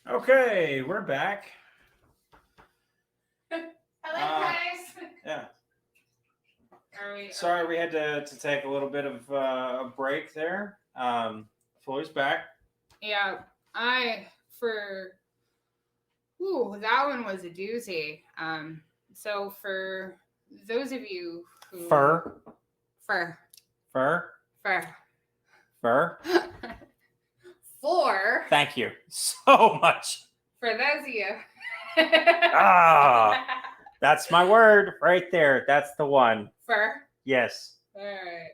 Okay, we're back. Hello, guys. Yeah. Are Sorry, we had to take a little bit of a break there. Floyd's back. Yeah, that one was a doozy. So for those of you who Fur. for Fur. for Fur. for Thank you so much. for those of you. Ah, that's my word right there. That's the one. Fur. Yes. All right.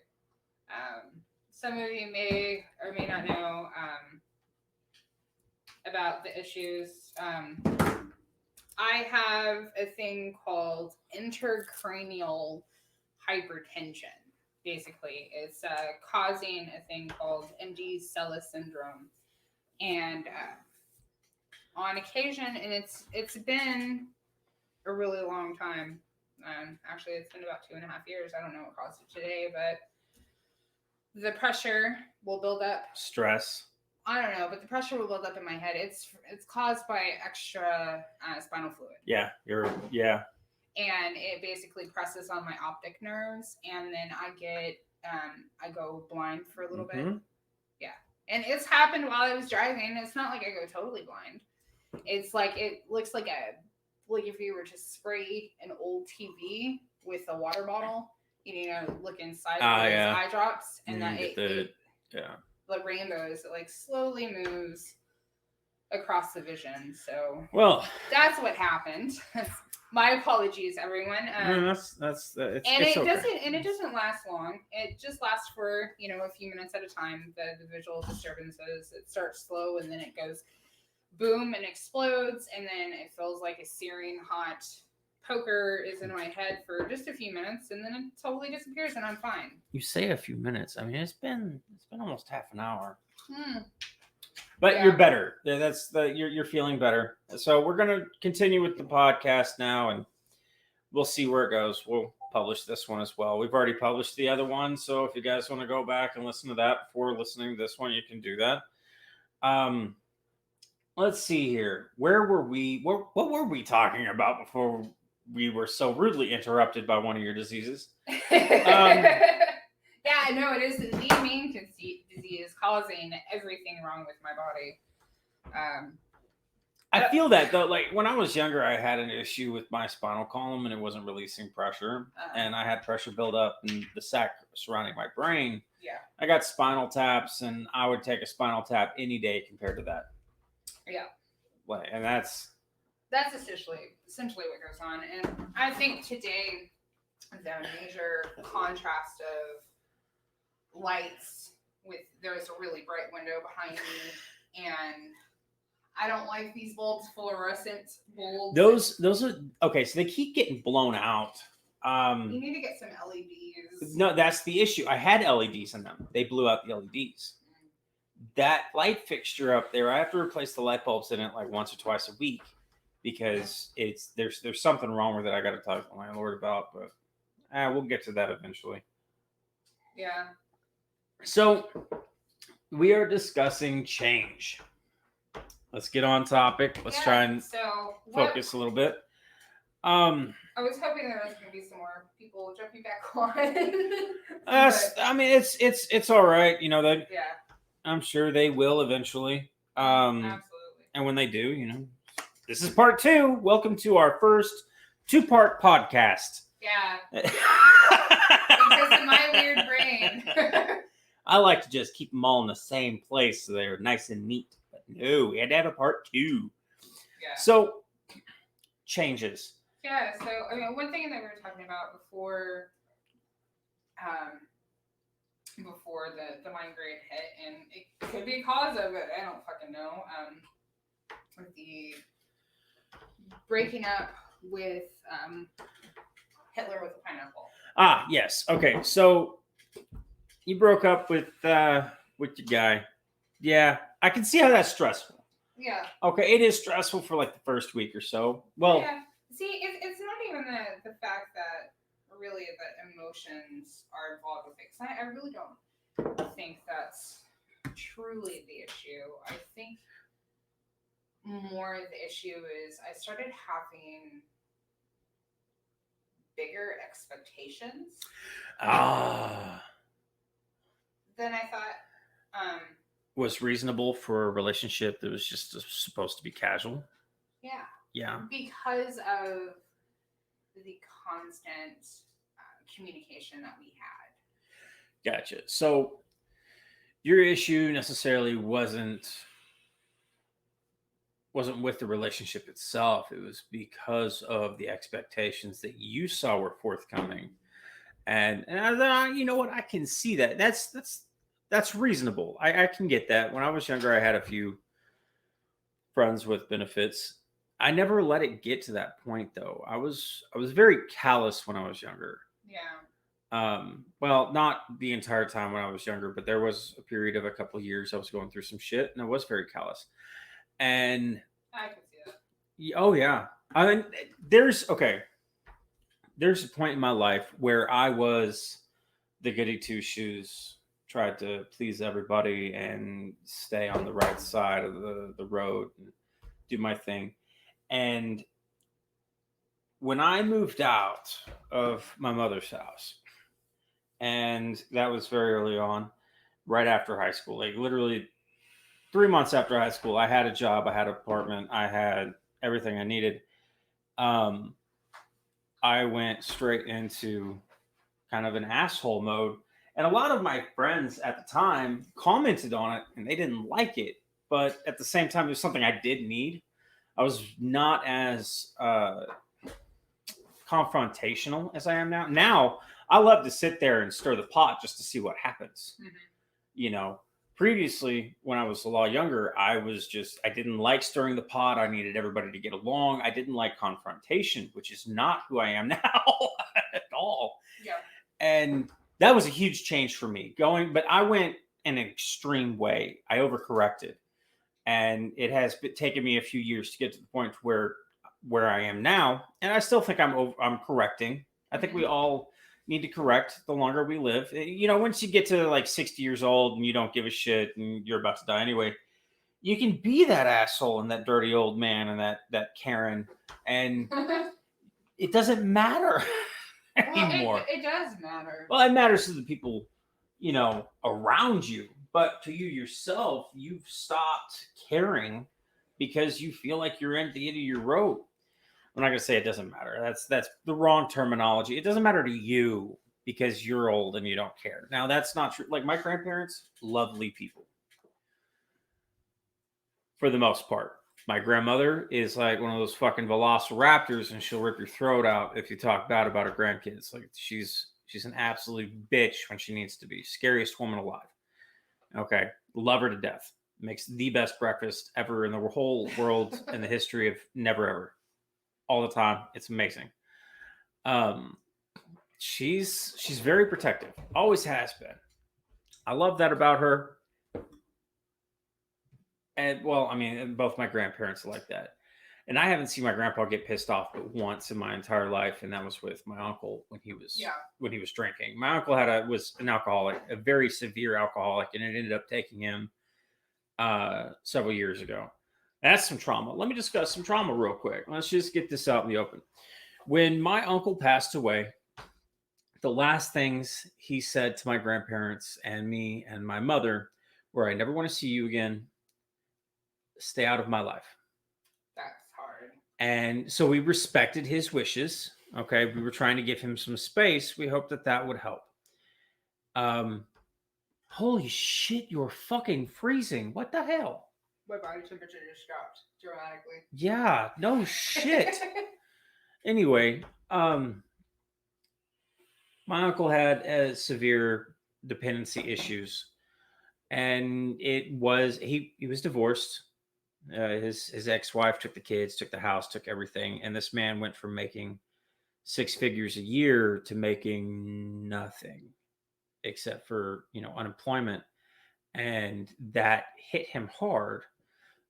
Some of you may or may not know about the issues. I have a thing called intracranial hypertension. Basically, it's causing a thing called MD-Sellis syndrome, and on occasion, and it's been a really long time. Actually, it's been about 2.5 years. I don't know what caused it today, but the pressure will build up. Stress. I don't know, but the pressure will build up in my head. It's caused by extra spinal fluid. Yeah, And it basically presses on my optic nerves, and then I go blind for a little bit. Yeah, and it's happened while I was driving. It's not like I go totally blind. It's like it looks like if you were to spray an old TV with a water bottle, look inside those eye drops, and the rainbows, it like slowly moves across the vision. So that's what happened. My apologies, everyone. It doesn't last long. It just lasts for a few minutes at a time. The visual disturbances, it starts slow and then it goes boom and explodes, and then it feels like a searing hot poker is in my head for just a few minutes, and then it totally disappears, and I'm fine. You say a few minutes. I mean, it's been almost half an hour. But you're better. You're feeling better. So we're gonna continue with the podcast now, and we'll see where it goes. We'll publish this one as well. We've already published the other one, so if you guys want to go back and listen to that before listening to this one, you can do that. Let's see here. Where were we? What were we talking about before we were so rudely interrupted by one of your diseases? Yeah, no, it is the main disease causing everything wrong with my body. I feel that though. Like when I was younger, I had an issue with my spinal column and it wasn't releasing pressure, and I had pressure build up in the sac surrounding my brain. Yeah, I got spinal taps, and I would take a spinal tap any day compared to that. Yeah, and that's essentially what goes on. And I think today the major contrast of lights there's a really bright window behind me, and I don't like these bulbs, fluorescent bulbs. Those are okay. So they keep getting blown out. You need to get some LEDs. No, that's the issue. I had LEDs in them. They blew out the LEDs. That light fixture up there, I have to replace the light bulbs in it like once or twice a week because there's something wrong with it. I got to talk to the landlord about, but we'll get to that eventually. Yeah. So we are discussing change. Let's get on topic. Let's try and focus a little bit. I was hoping there was going to be some more people jumping back on. I mean, it's all right. Yeah. I'm sure they will eventually. Absolutely. And when they do, this is part 2. Welcome to our first 2-part podcast. Yeah. Because of my weird brain. I like to just keep them all in the same place so they're nice and neat. But no, we had to have a part 2. Yeah. So, changes. Yeah, so, I mean, one thing that we were talking about before the migraine hit, and it could be a cause of it, I don't fucking know, the breaking up with Hitler with a pineapple. Ah, yes. Okay, so you broke up with your guy. Yeah, I can see how that's stressful. Yeah. Okay, it is stressful for like the first week or so. Well, yeah. See, it's not even the fact that really the emotions are involved with it. 'Cause I really don't think that's truly the issue. I think more the issue is I started having bigger expectations than I thought. Was reasonable for a relationship that was just supposed to be casual. Yeah. Because of the constant communication that we had. Gotcha. So your issue necessarily wasn't with the relationship itself. It was because of the expectations that you saw were forthcoming. And I thought, you know what, I can see that. That's reasonable. I can get that. When I was younger, I had a few friends with benefits. I never let it get to that point though. I was very callous when I was younger. Yeah. Well, not the entire time when I was younger, but there was a period of a couple of years I was going through some shit and I was very callous. And I can see that. oh yeah. I mean, there's a point in my life where I was the goody two shoes, tried to please everybody and stay on the right side of the road and do my thing. And when I moved out of my mother's house, and that was very early on, right after high school, like literally 3 months after high school, I had a job, I had an apartment, I had everything I needed. I went straight into kind of an asshole mode. And a lot of my friends at the time commented on it and they didn't like it. But at the same time, it was something I did need. I was not as confrontational as I am now. Now, I love to sit there and stir the pot just to see what happens. Mm-hmm. You know, previously, when I was a lot younger, I didn't like stirring the pot. I needed everybody to get along. I didn't like confrontation, which is not who I am now at all. Yeah. And that was a huge change for me but I went in an extreme way. I overcorrected. And it has taken me a few years to get to the point where I am now. And I still think I'm correcting. I think we all need to correct the longer we live. You know, once you get to like 60 years old and you don't give a shit and you're about to die anyway, you can be that asshole and that dirty old man and that Karen. And it doesn't matter. Anymore. Well, it does matter. Well, it matters to the people, around you, but to you yourself, you've stopped caring because you feel like you're at the end of your rope. I'm not gonna say it doesn't matter. That's the wrong terminology. It doesn't matter to you because you're old and you don't care. Now that's not true. Like my grandparents, lovely people for the most part. My grandmother is like one of those fucking velociraptors, and she'll rip your throat out if you talk bad about her grandkids. Like she's an absolute bitch when she needs to be. Scariest woman alive. Okay, love her to death. Makes the best breakfast ever in the whole world in the history of never ever. All the time, it's amazing. She's very protective. Always has been. I love that about her. And well, I mean, both my grandparents are like that. And I haven't seen my grandpa get pissed off but once in my entire life, and that was with my uncle when he was drinking. My uncle was an alcoholic, a very severe alcoholic, and it ended up taking him several years ago. That's some trauma. Let me discuss some trauma real quick. Let's just get this out in the open. When my uncle passed away, the last things he said to my grandparents and me and my mother were, "I never want to see you again. Stay out of my life." That's hard. And so we respected his wishes. Okay. We were trying to give him some space. We hoped that would help. Holy shit, you're fucking freezing. What the hell? My body temperature just dropped dramatically. Yeah, no shit. Anyway, my uncle had severe dependency issues. And he was divorced. His ex-wife took the kids, took the house, took everything, and this man went from making 6 figures a year to making nothing except for unemployment, and that hit him hard,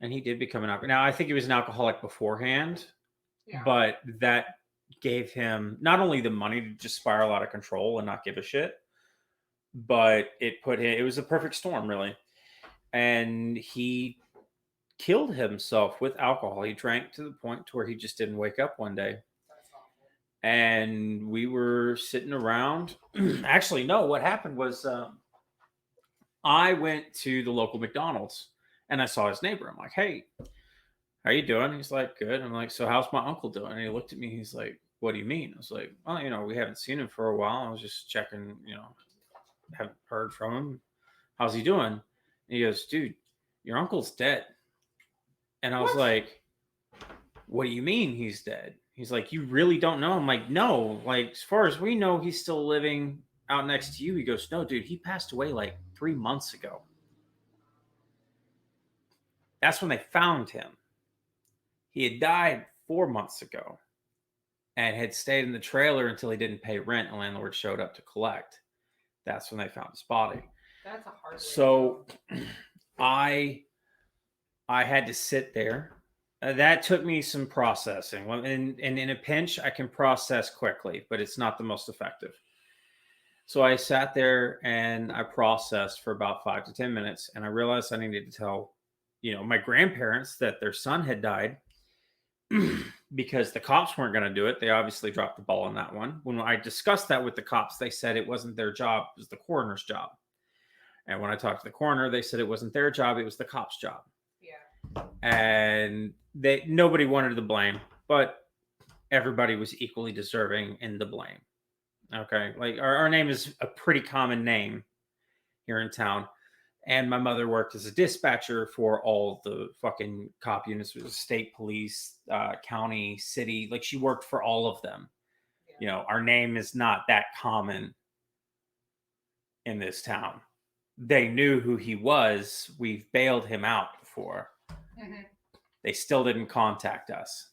and he did become an alcoholic. Now I think he was an alcoholic beforehand, but that gave him not only the money to just spiral out of control and not give a shit, but it was a perfect storm, really, and he killed himself with alcohol. He drank to the point to where he just didn't wake up one day. That's awful. And we were sitting around. Actually, no, what happened was I went to the local McDonald's and I saw his neighbor. I'm like, hey, how you doing? He's like, good. I'm like, so how's my uncle doing? And he looked at me. He's like, what do you mean? I was like, well, we haven't seen him for a while. I was just checking, haven't heard from him. How's he doing? And he goes, dude, your uncle's dead. And I was like, what do you mean he's dead? He's like, you really don't know? I'm like, no. Like, as far as we know, he's still living out next to you. He goes, no, dude, he passed away like 3 months ago. That's when they found him. He had died 4 months ago and had stayed in the trailer until he didn't pay rent and landlord showed up to collect. That's when they found his body. That's a hard way. So I had to sit there. That took me some processing. And in a pinch, I can process quickly, but it's not the most effective. So I sat there and I processed for about 5 to 10 minutes. And I realized I needed to tell, my grandparents that their son had died because the cops weren't going to do it. They obviously dropped the ball on that one. When I discussed that with the cops, they said it wasn't their job. It was the coroner's job. And when I talked to the coroner, they said it wasn't their job. It was the cop's job. Yeah. And nobody wanted the blame, but everybody was equally deserving in the blame. Okay. Like our name is a pretty common name here in town. And my mother worked as a dispatcher for all the fucking cop units. It was state police, county, city. Like she worked for all of them. Yeah. Our name is not that common in this town. They knew who he was. We've bailed him out before. Mm-hmm. They still didn't contact us.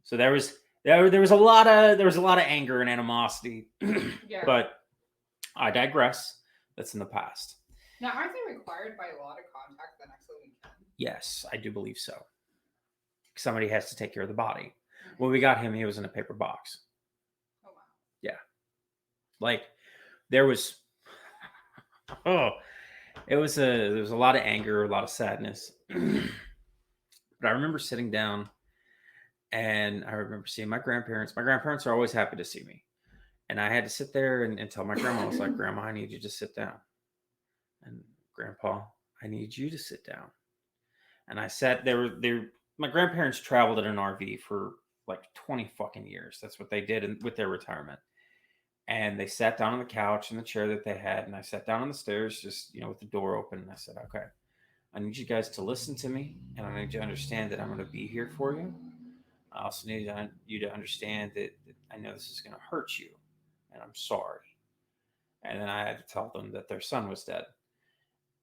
So there was a lot of anger and animosity. Yeah. But I digress. That's in the past. Now, aren't they required by law to contact the next living kin? Yes, I do believe so. Somebody has to take care of the body. Mm-hmm. When we got him, he was in a paper box. Oh, wow. Yeah. Like, there was there was a lot of anger, a lot of sadness. But I remember sitting down and I remember seeing my grandparents. My grandparents are always happy to see me. And I had to sit there and tell my grandma, I was like, Grandma, I need you to sit down. And Grandpa, I need you to sit down. And I sat there. My grandparents traveled in an RV for like 20 fucking years. That's what they did with their retirement. And they sat down on the couch in the chair that they had. And I sat down on the stairs, just, with the door open. And I said, okay, I need you guys to listen to me. And I need you to understand that I'm going to be here for you. I also need you to understand that I know this is going to hurt you. And I'm sorry. And then I had to tell them that their son was dead.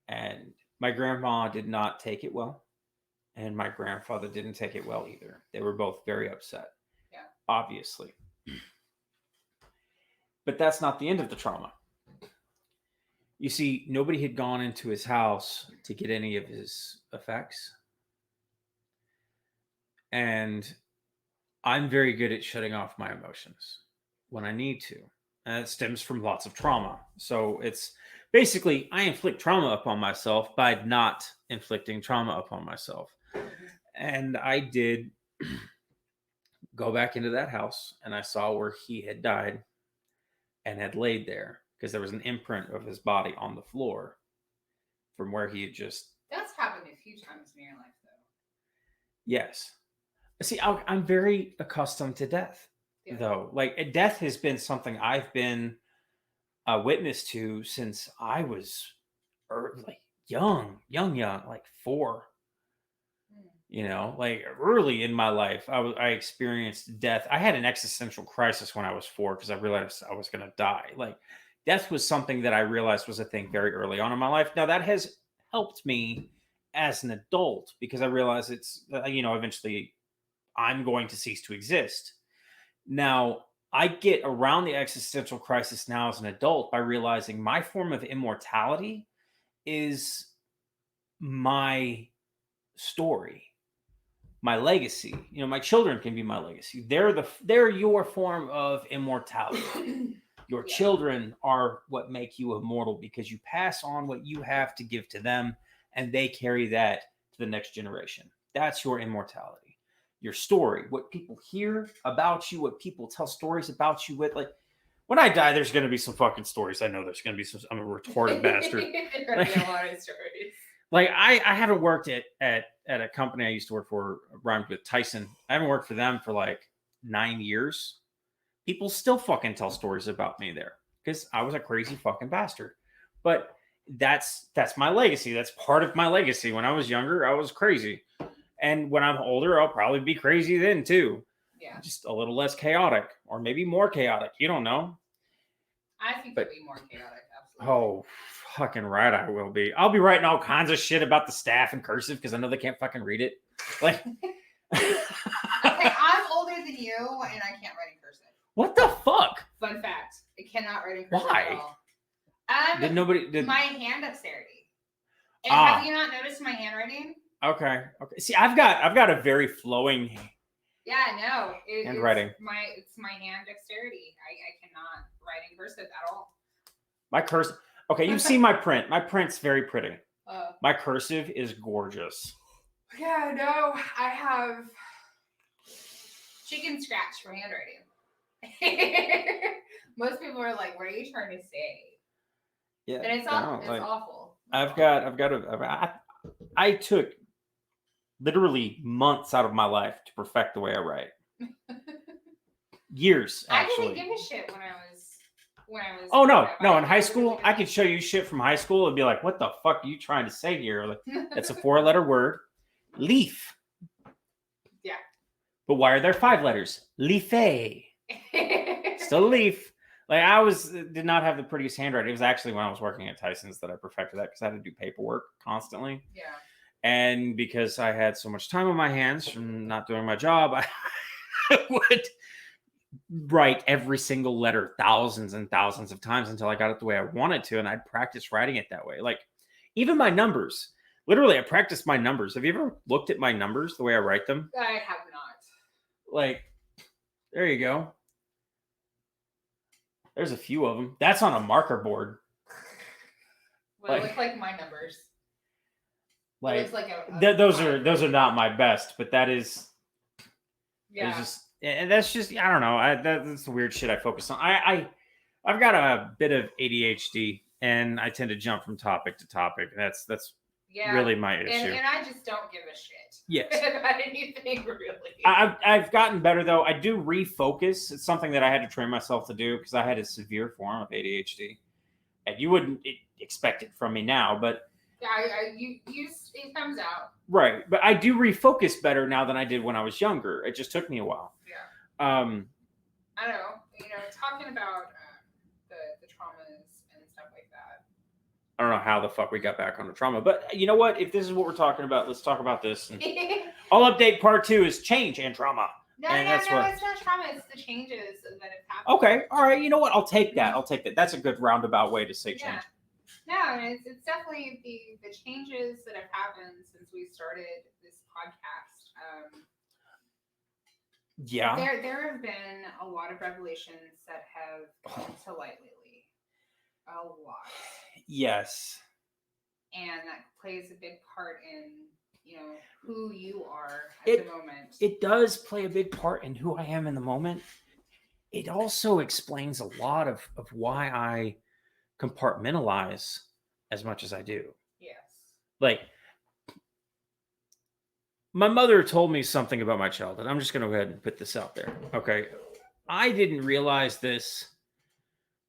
And my grandma did not take it well. And my grandfather didn't take it well either. They were both very upset. Yeah. Obviously. But that's not the end of the trauma. You see, nobody had gone into his house to get any of his effects. And I'm very good at shutting off my emotions when I need to. And it stems from lots of trauma. So it's basically, I inflict trauma upon myself by not inflicting trauma upon myself. And I did go back into that house and I saw where he had died and had laid there because there was an imprint of his body on the floor from where he had just... That's happened a few times in your life, though. Yes. See, I'm very accustomed to death, though. Like, death has been something I've been a witness to since I was like young, like 4. Like early in my life, I experienced death. I had an existential crisis when I was 4 because I realized I was going to die. Like, death was something that I realized was a thing very early on in my life. Now, that has helped me as an adult because I realize it's, eventually I'm going to cease to exist. Now, I get around the existential crisis now as an adult by realizing my form of immortality is my story, my legacy. My children can be my legacy. They're your form of immortality. Your children are what make you immortal because you pass on what you have to give to them, and they carry that to the next generation. That's your immortality. Your story, what people hear about you, what people tell stories about you with. Like, when I die, there's going to be some fucking stories. I know there's going to be some. I'm a retarded bastard. There's going to be a lot of stories. Like, I haven't worked at a company I used to work for, rhymed with Tyson. I haven't worked for them for like 9 years. People still fucking tell stories about me there because I was a crazy fucking bastard. But that's my legacy. That's part of my legacy. When I was younger, I was crazy. And when I'm older, I'll probably be crazy then too. Yeah. Just a little less chaotic, or maybe more chaotic. You don't know. I think you'll be more chaotic, absolutely. Oh, fucking right, I will be. I'll be writing all kinds of shit about the staff in cursive because I know they can't fucking read it. Like, okay, I'm older than you, and I can't write in cursive. What the fuck? Fun fact: I cannot write in cursive Why? at all. Did my hand dexterity? And have you not noticed my handwriting? Okay. See, I've got a very flowing. Yeah, no. Handwriting. It's my hand dexterity. I cannot write in cursive at all. My cursive. Okay, you've seen my print. My print's very pretty. Oh. My cursive is gorgeous. Yeah, no. I have chicken scratch for handwriting. Most people are like, "What are you trying to say?" Yeah, and it's awful. I took literally months out of my life to perfect the way I write. Years, actually. I didn't give a shit when I was. Oh no! In high school, I could show you shit from high school and be like, "What the fuck are you trying to say here?" Like, it's a 4-letter word, leaf. Yeah. But why are there 5 letters? Leafé. Still a leaf. Like, did not have the prettiest handwriting. It was actually when I was working at Tyson's that I perfected that because I had to do paperwork constantly. Yeah. And because I had so much time on my hands from not doing my job, I would write every single letter thousands and thousands of times until I got it the way I wanted to. And I'd practice writing it that way. Like, even my numbers. Literally, I practiced my numbers. Have you ever looked at my numbers, the way I write them? I have not. Like, there you go. There's a few of them. That's on a marker board. Well, it looks like my numbers. Like, it looks like those are not my best, but that is. Yeah. And that's just, I don't know. That's the weird shit I focus on. I've got a bit of ADHD, and I tend to jump from topic to topic. That's really my issue. And I just don't give a shit. Yes. About anything, really. I've gotten better, though. I do refocus. It's something that I had to train myself to do because I had a severe form of ADHD. And you wouldn't expect it from me now, but... Yeah, it comes out. Right. But I do refocus better now than I did when I was younger. It just took me a while. Yeah. I don't know. Talking about the traumas and stuff like that. I don't know how the fuck we got back on the trauma, but you know what? If this is what we're talking about, let's talk about this. And I'll update part 2 is change and trauma. No, it's not trauma. It's the changes that have happened. Okay, all right. You know what? I'll take that. That's a good roundabout way to say change. Yeah. No, it's definitely the changes that have happened since we started this podcast. Yeah. There have been a lot of revelations that have come to light lately. A lot. Yes. And that plays a big part in, who you are at the moment. It does play a big part in who I am in the moment. It also explains a lot of why I compartmentalize as much as I do. Yes. Like, my mother told me something about my childhood. I'm just going to go ahead and put this out there. Okay. I didn't realize this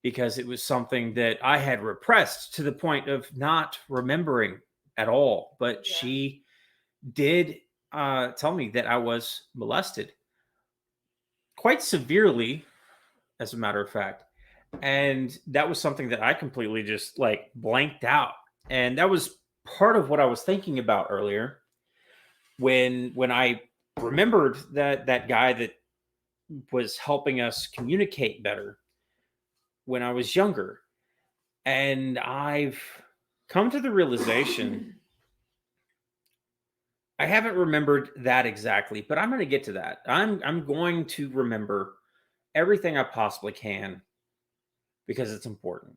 because it was something that I had repressed to the point of not remembering at all. But she did tell me that I was molested quite severely, as a matter of fact. And that was something that I completely just blanked out. And that was part of what I was thinking about earlier when I remembered that guy that was helping us communicate better when I was younger. And I've come to the realization I haven't remembered that exactly, but I'm going to get to that. I'm going to remember everything I possibly can because it's important.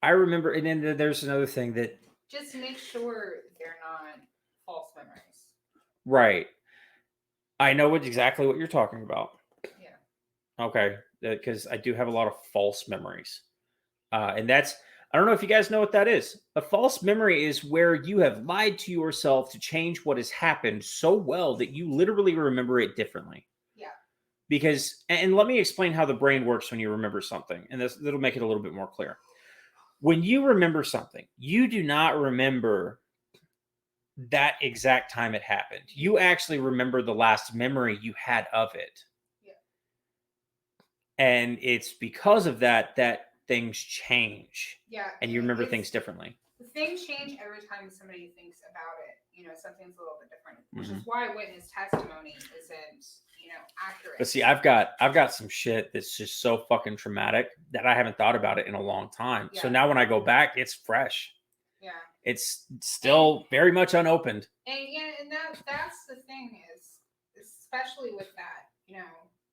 I remember, and then there's another thing that just make sure they're not false memories. Right. I know exactly what you're talking about. Yeah. Okay. Because I do have a lot of false memories. And that's, I don't know if you guys know what that is. A false memory is where you have lied to yourself to change what has happened so well that you literally remember it differently. Yeah. Because, and let me explain how the brain works when you remember something, and that'll make it a little bit more clear. When you remember something, you do not remember that exact time it happened. You actually remember the last memory you had of it. Yeah. And it's because of that that things change. Yeah. And you remember things differently. Things change every time somebody thinks about it. Something's a little bit different, which is why witness testimony isn't, accurate. But see, I've got some shit that's just so fucking traumatic that I haven't thought about it in a long time. Yeah. So now when I go back, it's fresh. Yeah. It's still very much unopened. And that's the thing is, especially with that,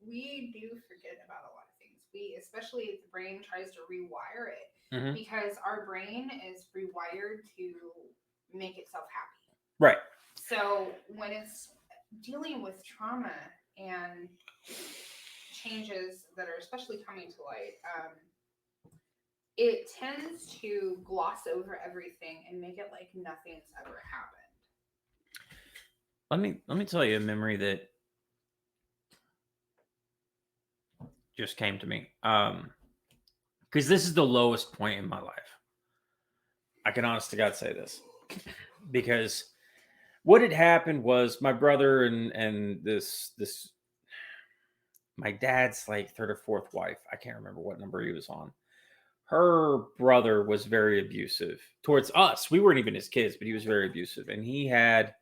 we do forget about a lot of things. Especially if the brain tries to rewire it, because our brain is rewired to make itself happy. Right. So when it's dealing with trauma and changes that are especially coming to light, it tends to gloss over everything and make it like nothing's ever happened. Let me tell you a memory that just came to me. Because this is the lowest point in my life. I can honest to God say this. Because what had happened was my brother and this my dad's like third or fourth wife, I can't remember what number he was on. Her brother was very abusive towards us. We weren't even his kids, but he was very abusive. And he had,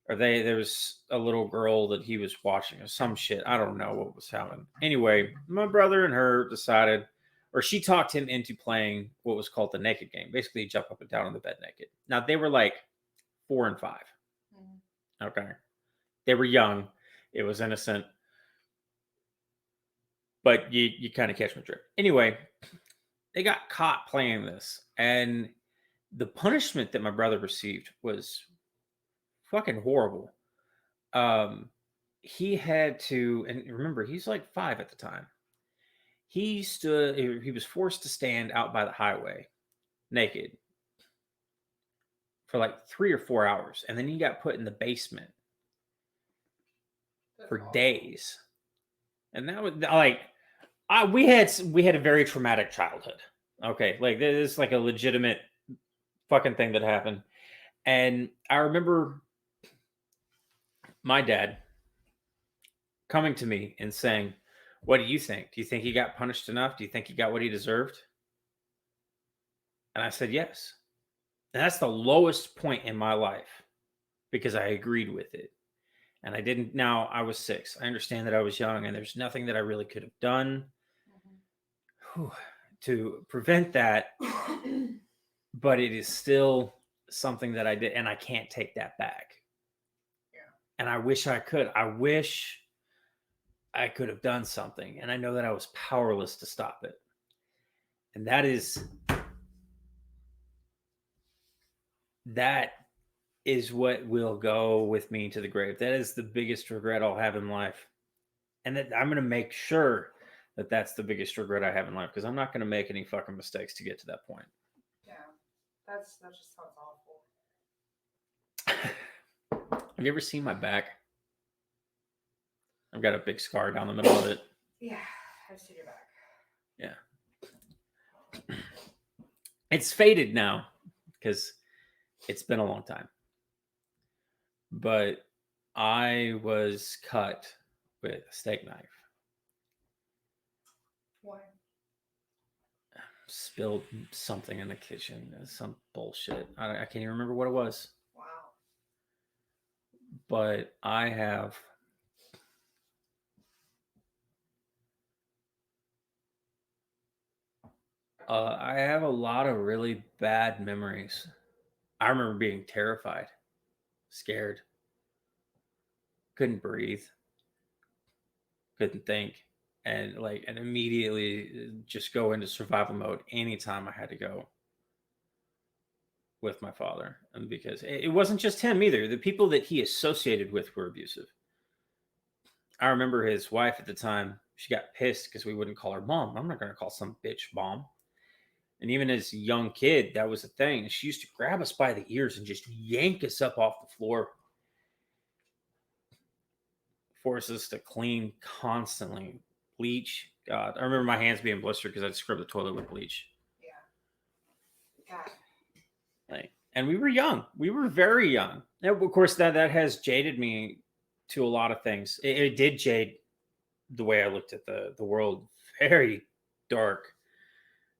there was a little girl that he was watching or some shit. I don't know what was happening. Anyway, my brother and her decided, or she talked him into playing what was called the naked game. Basically, you jump up and down on the bed naked. Now, they were like 4 and 5. Okay. They were young. It was innocent. But you kind of catch my drift. Anyway, they got caught playing this. And the punishment that my brother received was fucking horrible. He had to, and remember, he's like 5 at the time. He was forced to stand out by the highway naked for like 3 or 4 hours. And then he got put in the basement for days. And that was like, we had a very traumatic childhood. Okay. Like this is like a legitimate fucking thing that happened. And I remember my dad coming to me and saying, "What do you think? Do you think he got punished enough? Do you think he got what he deserved?" And I said, "Yes." And that's the lowest point in my life because I agreed with it. And I didn't. Now I was 6. I understand that I was young and there's nothing that I really could have done to prevent that. But it is still something that I did, and I can't take that back. Yeah. And I wish I could. I wish I could have done something. And I know that I was powerless to stop it. And that is what will go with me to the grave. That is the biggest regret I'll have in life. And that I'm going to make sure that that's the biggest regret I have in life, because I'm not going to make any fucking mistakes to get to that point. Yeah. That just sounds awful. Have you ever seen my back? I've got a big scar down the middle of it. Yeah, I've seen your back. Yeah. It's faded now because it's been a long time. But I was cut with a steak knife. Why? Spilled something in the kitchen. Some bullshit. I can't even remember what it was. Wow. But I have a lot of really bad memories. I remember being terrified, scared, couldn't breathe, couldn't think, and immediately just go into survival mode anytime I had to go with my father, and because it wasn't just him either. The people that he associated with were abusive. I remember his wife at the time. She got pissed because we wouldn't call her mom. I'm not going to call some bitch mom. And even as a young kid, that was a thing. She used to grab us by the ears and just yank us up off the floor, force us to clean constantly. Bleach. God, I remember my hands being blistered because I'd scrub the toilet with bleach. Yeah. God. And we were young. We were very young. And of course, that has jaded me to a lot of things. It did jade the way I looked at the world. Very dark.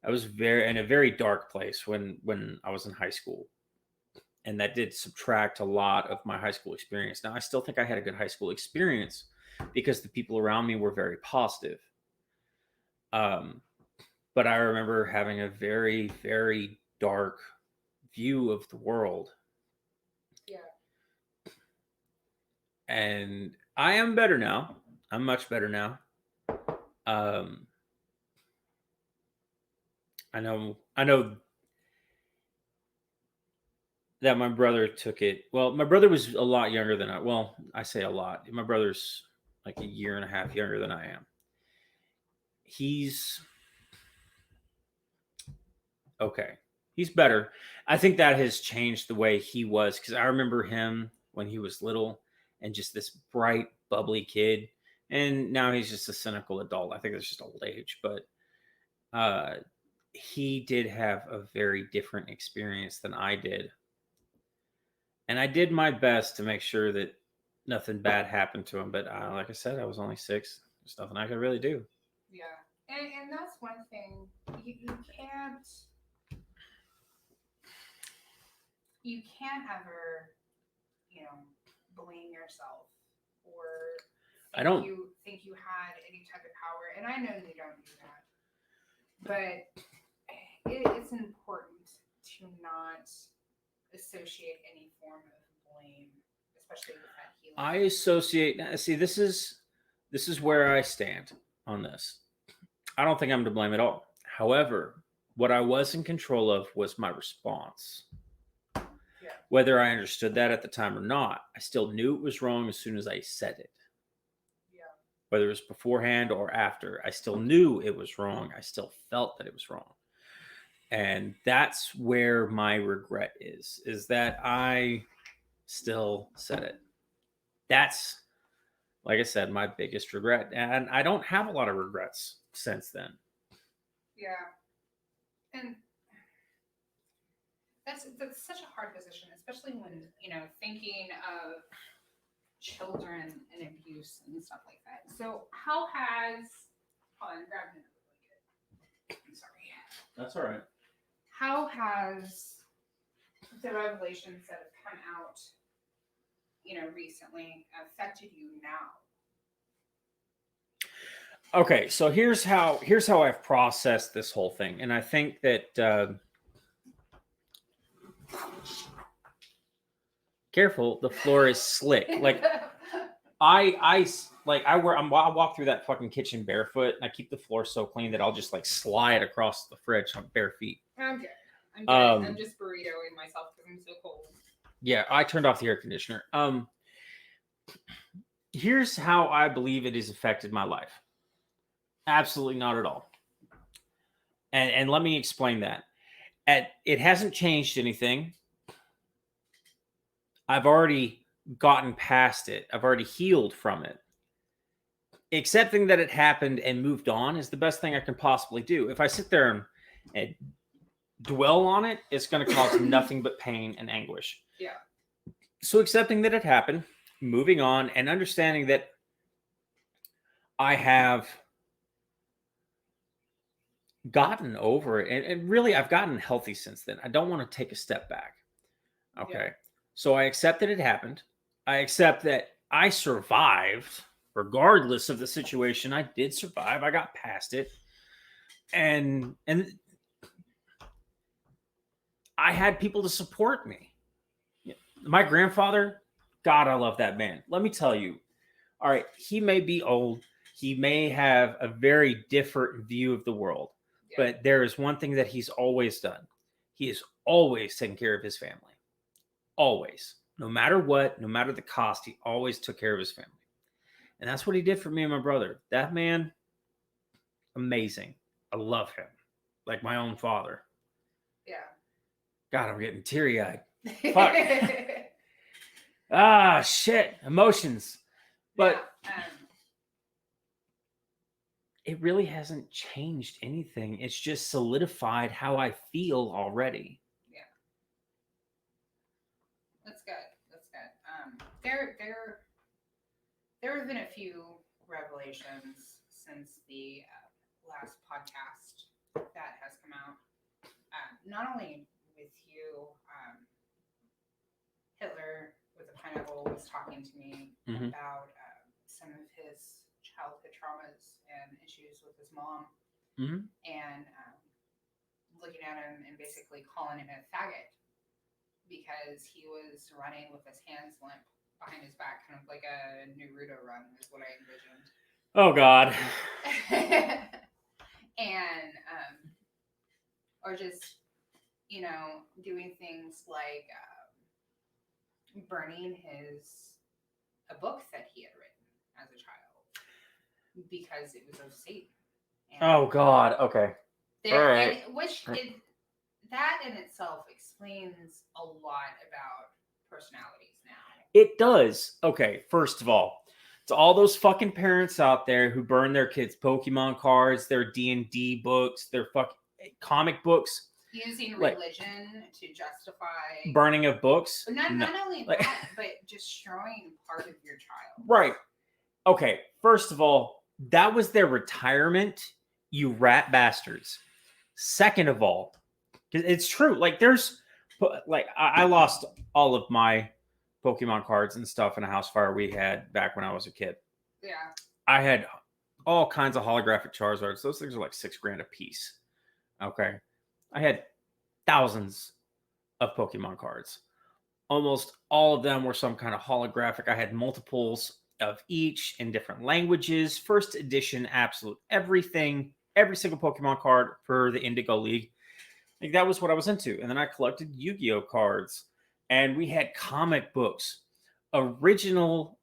I was in a very dark place when I was in high school, and that did subtract a lot of my high school experience. Now, I still think I had a good high school experience because the people around me were very positive. But I remember having a very, very dark view of the world. Yeah. And I am better now. I'm much better now. I know that my brother took it. Well, my brother was a lot younger than I. Well, I say a lot. My brother's like a year and a half younger than I am. He's okay. He's better. I think that has changed the way he was, because I remember him when he was little and just this bright, bubbly kid. And now he's just a cynical adult. I think it's just old age, but he did have a very different experience than I did. And I did my best to make sure that nothing bad happened to him. But like I said, I was only 6. There's nothing I could really do. Yeah. And that's one thing. You can't ever, blame yourself or think you had any type of power. And I know you don't do that. But it's important to not associate any form of blame, especially with that healing. I associate. See, this is where I stand on this. I don't think I'm to blame at all. However, what I was in control of was my response. Yeah. Whether I understood that at the time or not, I still knew it was wrong as soon as I said it. Yeah. Whether it was beforehand or after, I still knew it was wrong. I still felt that it was wrong. And that's where my regret is that I still said it. That's, like I said, my biggest regret. And I don't have a lot of regrets since then. Yeah. And that's such a hard position, especially when, thinking of children and abuse and stuff like that. So how has, hold on, grab another blanket. I'm sorry. That's all right. How has the revelations that have come out, recently affected you now? Okay, so here's how I've processed this whole thing, and I think that careful, the floor is slick. Like I walk through that fucking kitchen barefoot, and I keep the floor so clean that I'll just like slide across the fridge on bare feet. I'm good. I'm just burritoing myself because I'm so cold. Yeah, I turned off the air conditioner. Here's how I believe it has affected my life. Absolutely not at all. And let me explain that. It hasn't changed anything. I've already gotten past it. I've already healed from it. Accepting that it happened and moved on is the best thing I can possibly do. If I sit there and dwell on it, it's going to cause nothing but pain and anguish. Yeah. So accepting that it happened, moving on, and understanding that I have gotten over it, and really I've gotten healthy since then. I don't want to take a step back. Okay. Yeah. So I accept that it happened. I accept that I survived regardless of the situation. I did survive. I got past it. And I had people to support me. My grandfather, God, I love that man. Let me tell you. All right, he may be old. He may have a very different view of the world. Yeah. But there is one thing that he's always done. he is always taking care of his family. Always. No matter what, no matter the cost, he always took care of his family. And that's what he did for me and my brother. That man, amazing. I love him. Like my own father. Yeah. God, I'm getting teary-eyed. Fuck. Shit. Emotions. But it really hasn't changed anything. It's just solidified how I feel already. Yeah. That's good. That's good. There have been a few revelations since the last podcast that has come out. Not only with you, Hitler with the pineapple was talking to me about some of his childhood traumas and issues with his mom, and looking at him and basically calling him a faggot because he was running with his hands limp behind his back, kind of like a Naruto run is what I envisioned. Oh God. And or just, you know, doing things like burning a book that he had written as a child because it was of Satan. And oh God. Okay. All right. That in itself explains a lot about personalities now. It does. Okay, first of all, to all those fucking parents out there who burn their kids' Pokemon cards, their D&D books, their fucking comic books. Using religion to justify burning of books. But not only that, but destroying part of your child. Right. Okay, first of all, that was their retirement, you rat bastards. Second of all, it's true. Like I lost all of my Pokemon cards and stuff in a house fire we had back when I was a kid. Yeah. I had all kinds of holographic Charizards. Those things are like $6,000 a piece. Okay. I had thousands of Pokemon cards. Almost all of them were some kind of holographic. I had multiples of each in different languages. First edition, absolute everything. Every single Pokemon card for the Indigo League. Like that was what I was into. And then I collected Yu-Gi-Oh cards. And we had comic books. Original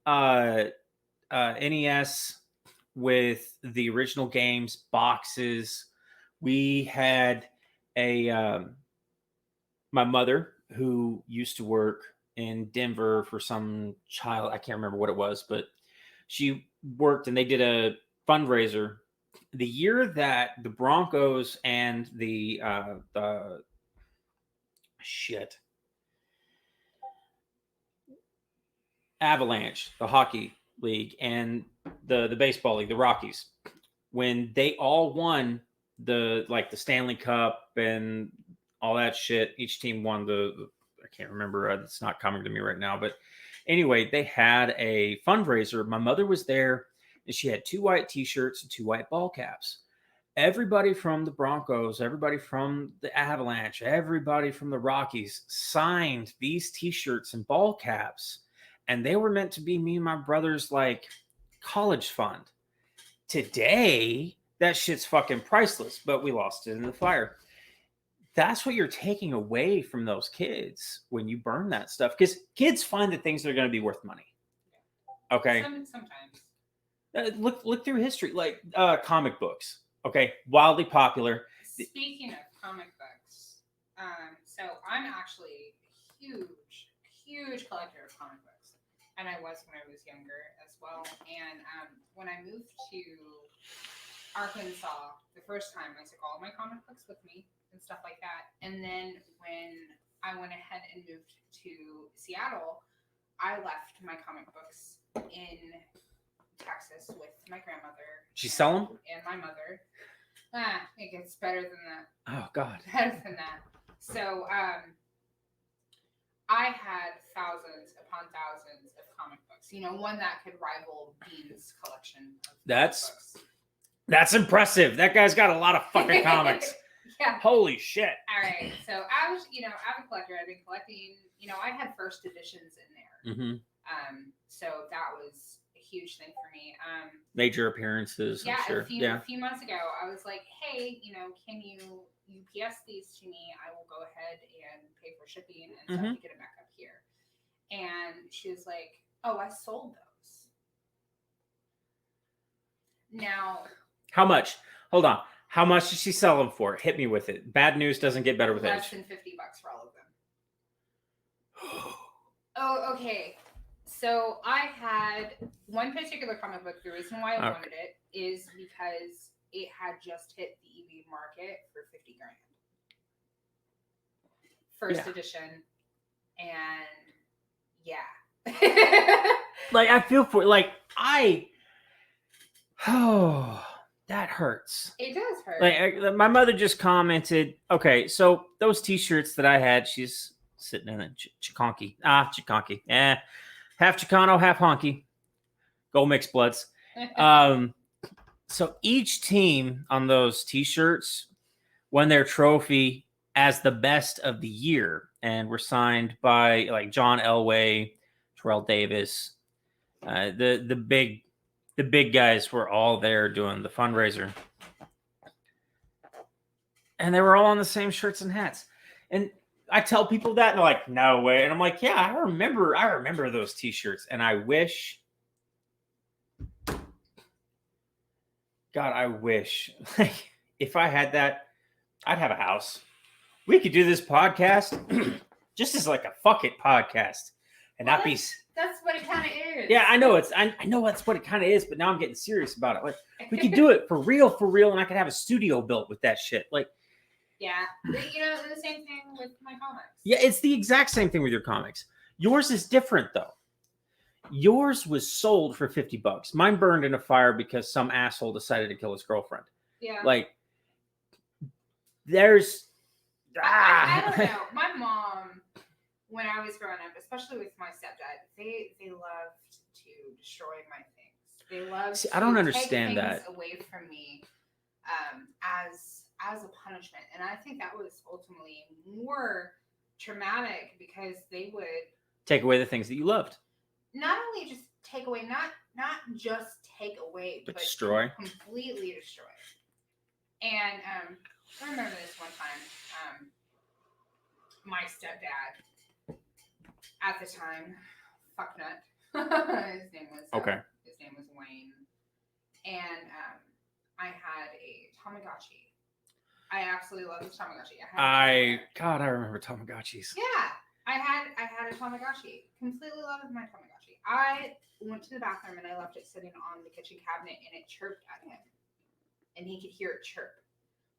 NES with the original games, boxes. We had my mother who used to work in Denver for some child. I can't remember what it was, but she worked and they did a fundraiser the year that the Broncos and the Avalanche, the hockey league, and the baseball league, the Rockies, when they all won the Stanley Cup and all that shit. Each team won I can't remember. It's not coming to me right now. But anyway, they had a fundraiser. My mother was there, and she had 2 white T-shirts and 2 white ball caps. Everybody from the Broncos, everybody from the Avalanche, everybody from the Rockies signed these T-shirts and ball caps. And they were meant to be me and my brother's college fund. Today, that shit's fucking priceless, but we lost it in the fire. That's what you're taking away from those kids when you burn that stuff. Because kids find the things that are going to be worth money. Okay? Sometimes. Look through history. Comic books. Okay? Wildly popular. Speaking of comic books, so I'm actually a huge collector of comic books. And I was when I was younger as well. And when I moved to Arkansas the first time, I took all of my comic books with me and stuff like that. And then when I went ahead and moved to Seattle, I left my comic books in Texas with my grandmother. Did you sell them? And my mother. It gets better than that. Oh, God. Better than that. So, I had thousands upon thousands of comic books. You know, one that could rival Bean's collection of books. That's impressive. That guy's got a lot of fucking comics. Yeah. Holy shit. All right. So I was, I'm a collector. I've been collecting, I had first editions in there. Mm-hmm. So that was a huge thing for me. Major appearances, yeah, I'm sure. A few months ago, I was like, hey, can you UPS these to me, I will go ahead and pay for shipping and stuff to get it back up here. And she was like, oh, I sold those. Now, how much? Hold on. How much did she sell them for? Hit me with it. Bad news doesn't get better with less age. than $50 for all of them. Oh, okay. So I had one particular comic book. The reason why I wanted it is because it had just hit the EV market for $50,000. First edition, and like I feel for that hurts. It does hurt. Like my mother just commented. Okay, so those T-shirts that I had, she's sitting in a Chiconky. Chiconky. Half Chicano, half honky. Go mixed bloods. So each team on those T-shirts won their trophy as the best of the year, and were signed by like John Elway, Terrell Davis, the big guys were all there doing the fundraiser, and they were all on the same shirts and hats. And I tell people that, and they're like, "No way!" And I'm like, "Yeah, I remember those T-shirts." And I wish, God, I wish, like, if I had that, I'd have a house. We could do this podcast just as like a fuck it podcast, and not be. That's what it kind of is. Yeah, I know I know that's what it kind of is, but now I'm getting serious about it. Like, we could do it for real, and I could have a studio built with that shit. Like, yeah, the same thing with my comics. Yeah, it's the exact same thing with your comics. Yours is different though. Yours was sold for $50. Mine burned in a fire because some asshole decided to kill his girlfriend. Yeah. Like, there's. I don't know. My mom, when I was growing up, especially with my stepdad, they loved to destroy my things. They loved I don't understand take that things away from me, as a punishment, and I think that was ultimately more traumatic because they would take away the things that you loved. Not only just take away, not just take away, but destroy, completely destroy. And I remember this one time. My stepdad, at the time, fucknut. His name was Wayne, and I had a Tamagotchi. I absolutely love this Tamagotchi. I remember Tamagotchis. Yeah, I had a Tamagotchi. Completely loved my Tamagotchi. I went to the bathroom and I left it sitting on the kitchen cabinet, and it chirped at him, and he could hear it chirp,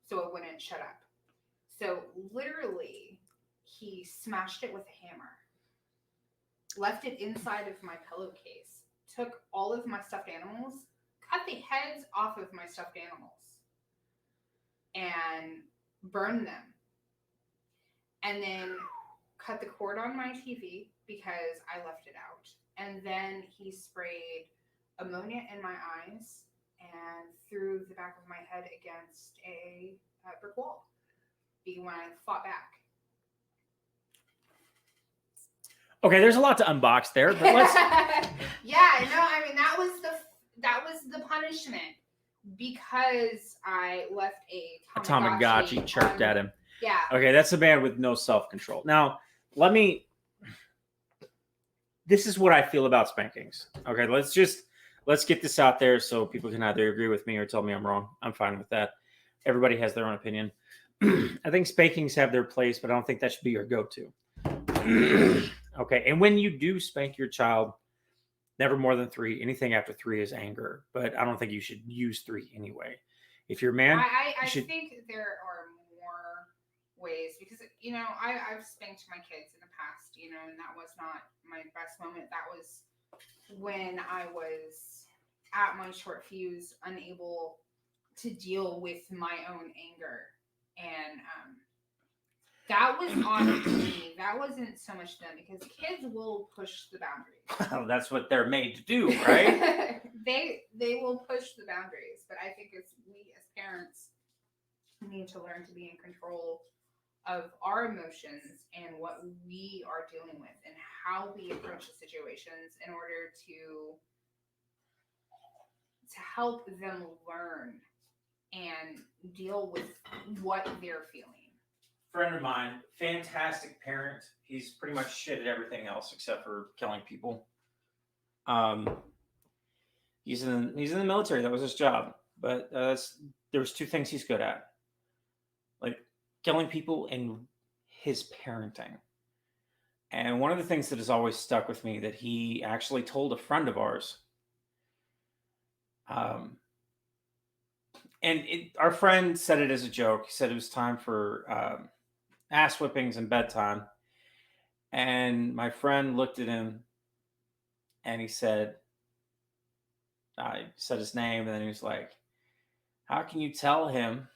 so it wouldn't shut up. So literally, he smashed it with a hammer, left it inside of my pillowcase, took all of my stuffed animals, cut the heads off of my stuffed animals, and burned them. And then cut the cord on my TV because I left it out. And then he sprayed ammonia in my eyes and threw the back of my head against a brick wall when I fought back. Okay, there's a lot to unbox there, but let's. Yeah, no, I mean that was the punishment because I left a Tamagotchi chirped at him. Yeah. Okay, that's a man with no self-control. Now, this is what I feel about spankings. Okay, let's get this out there so people can either agree with me or tell me I'm wrong. I'm fine with that. Everybody has their own opinion. I think spankings have their place, but I don't think that should be your go-to. Okay, and when you do spank your child, never more than 3. Anything after 3 is anger, but I don't think you should use 3 anyway. If you're a man, I think there are more ways because I've spanked my kids in the past, and that was not my best moment. That was when I was at my short fuse, unable to deal with my own anger, and that was on me. That wasn't so much them because kids will push the boundaries. Well, that's what they're made to do, right? They will push the boundaries, but I think it's we as parents need to learn to be in control of our emotions and what we are dealing with and how we approach the situations in order to help them learn and deal with what they're feeling. Friend of mine, fantastic parent. He's pretty much shit at everything else except for killing people. He's in the military. That was his job. But there's two things he's good at, like killing people and his parenting. And one of the things that has always stuck with me that he actually told a friend of ours. Our friend said it as a joke. He said it was time for ass whippings and bedtime. And my friend looked at him and he said, I said his name, and then he was like, how can you tell him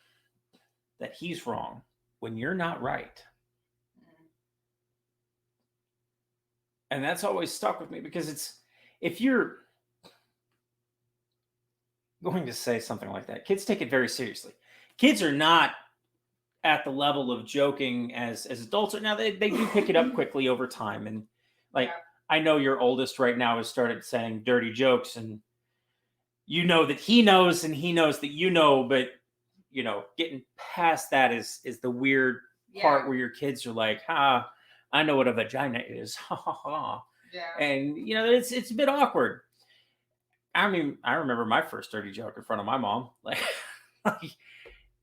that he's wrong when you're not right? And that's always stuck with me because if you're going to say something like that, kids take it very seriously. Kids are not at the level of joking as adults are. Now they do pick it up quickly over time. And like, I know your oldest right now has started saying dirty jokes, and you know that he knows and he knows that you know, but you know, getting past that is the weird part where your kids are like, I know what a vagina is. Ha ha ha. Yeah. And you know, it's a bit awkward. I mean, I remember my first dirty joke in front of my mom. Like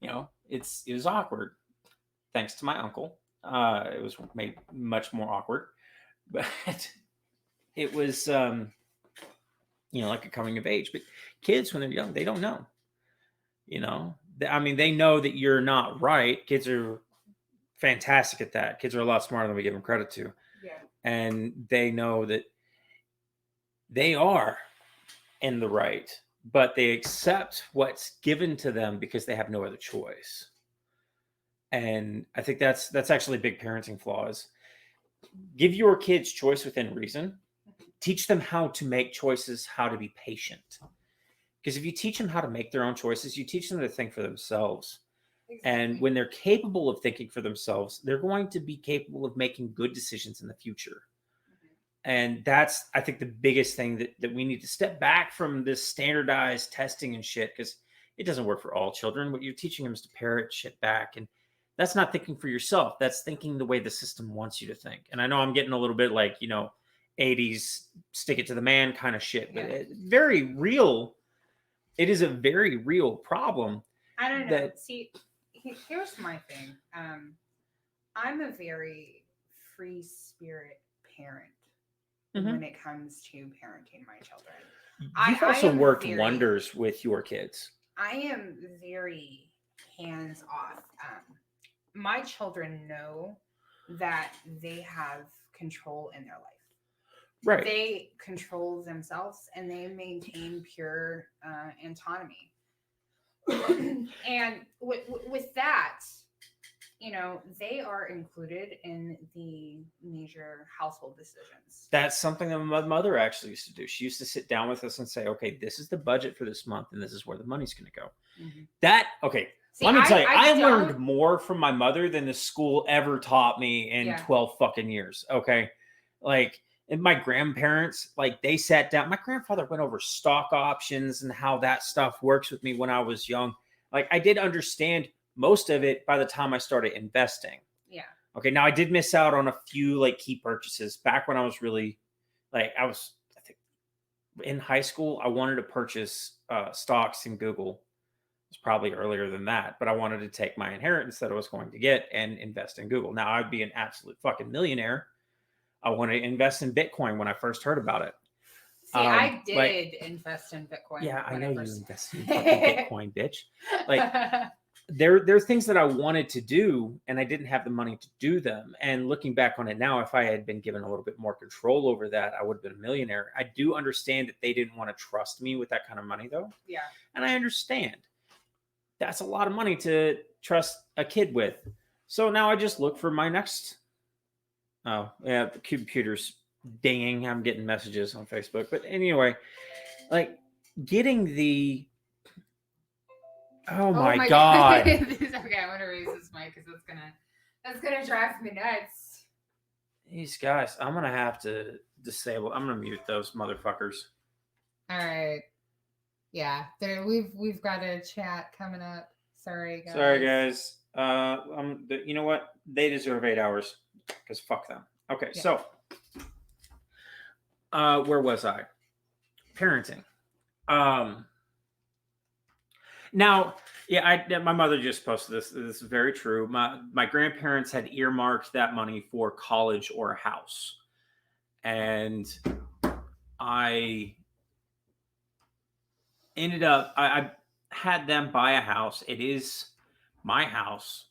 you know, it was awkward. Thanks to my uncle. It was made much more awkward. But it was you know, like a coming of age. But kids, when they're young, they don't know. You know, I mean, they know that you're not right. Kids are fantastic at that. Kids are a lot smarter than we give them credit to. Yeah. And they know that they are in the right, but they accept what's given to them because they have no other choice. And I think that's actually a big parenting flaw is give your kids choice within reason. Teach them how to make choices, how to be patient. Because if you teach them how to make their own choices, you teach them to think for themselves. Exactly. And when they're capable of thinking for themselves, they're going to be capable of making good decisions in the future. Mm-hmm. And that's, I think, the biggest thing that we need to step back from this standardized testing and shit, because it doesn't work for all children. What you're teaching them is to parrot shit back. And that's not thinking for yourself. That's thinking the way the system wants you to think. And I know I'm getting a little bit like, you know, 80s stick it to the man kind of shit, but it's very real. It is a very real problem. I don't know. See, here's my thing. I'm a very free spirit parent when it comes to parenting my children. You've also worked wonders with your kids. I am very hands off. My children know that they have control in their life. Right. They control themselves and they maintain pure autonomy. And with that, you know, they are included in the major household decisions. That's something that my mother actually used to do. She used to sit down with us and say, okay, this is the budget for this month and this is where the money's going to go. Mm-hmm. See, let me tell you, I learned more from my mother than the school ever taught me in 12 fucking years. Okay. Like, and my grandparents, like they sat down. My grandfather went over stock options and how that stuff works with me when I was young. Like I did understand most of it by the time I started investing. Yeah. Okay. Now I did miss out on a few like key purchases back when I was really like, I think in high school, I wanted to purchase stocks in Google. It was probably earlier than that, but I wanted to take my inheritance that I was going to get and invest in Google. Now I'd be an absolute fucking millionaire. I want to invest in Bitcoin when I first heard about it. See, I did invest in Bitcoin. Yeah, I know you invested in fucking Bitcoin, bitch. Like, there are things that I wanted to do, and I didn't have the money to do them. And looking back on it now, if I had been given a little bit more control over that, I would have been a millionaire. I do understand that they didn't want to trust me with that kind of money, though. Yeah. And I understand. That's a lot of money to trust a kid with. So now I just look for my next... Oh, yeah, the computer's dinging. I'm getting messages on Facebook. But anyway, like getting the... Oh my God. Okay, I'm going to raise this mic because that's gonna drive me nuts. These guys, I'm going to have to disable... I'm going to mute those motherfuckers. All right. Yeah, we've got a chat coming up. Sorry, guys. Sorry, guys. You know what? They deserve 8 hours because fuck them. Okay, Yeah. so where was I? Parenting. Now, yeah, my mother just posted this. This is very true. My grandparents had earmarked that money for college or a house, and I ended up I had them buy a house. It is my house,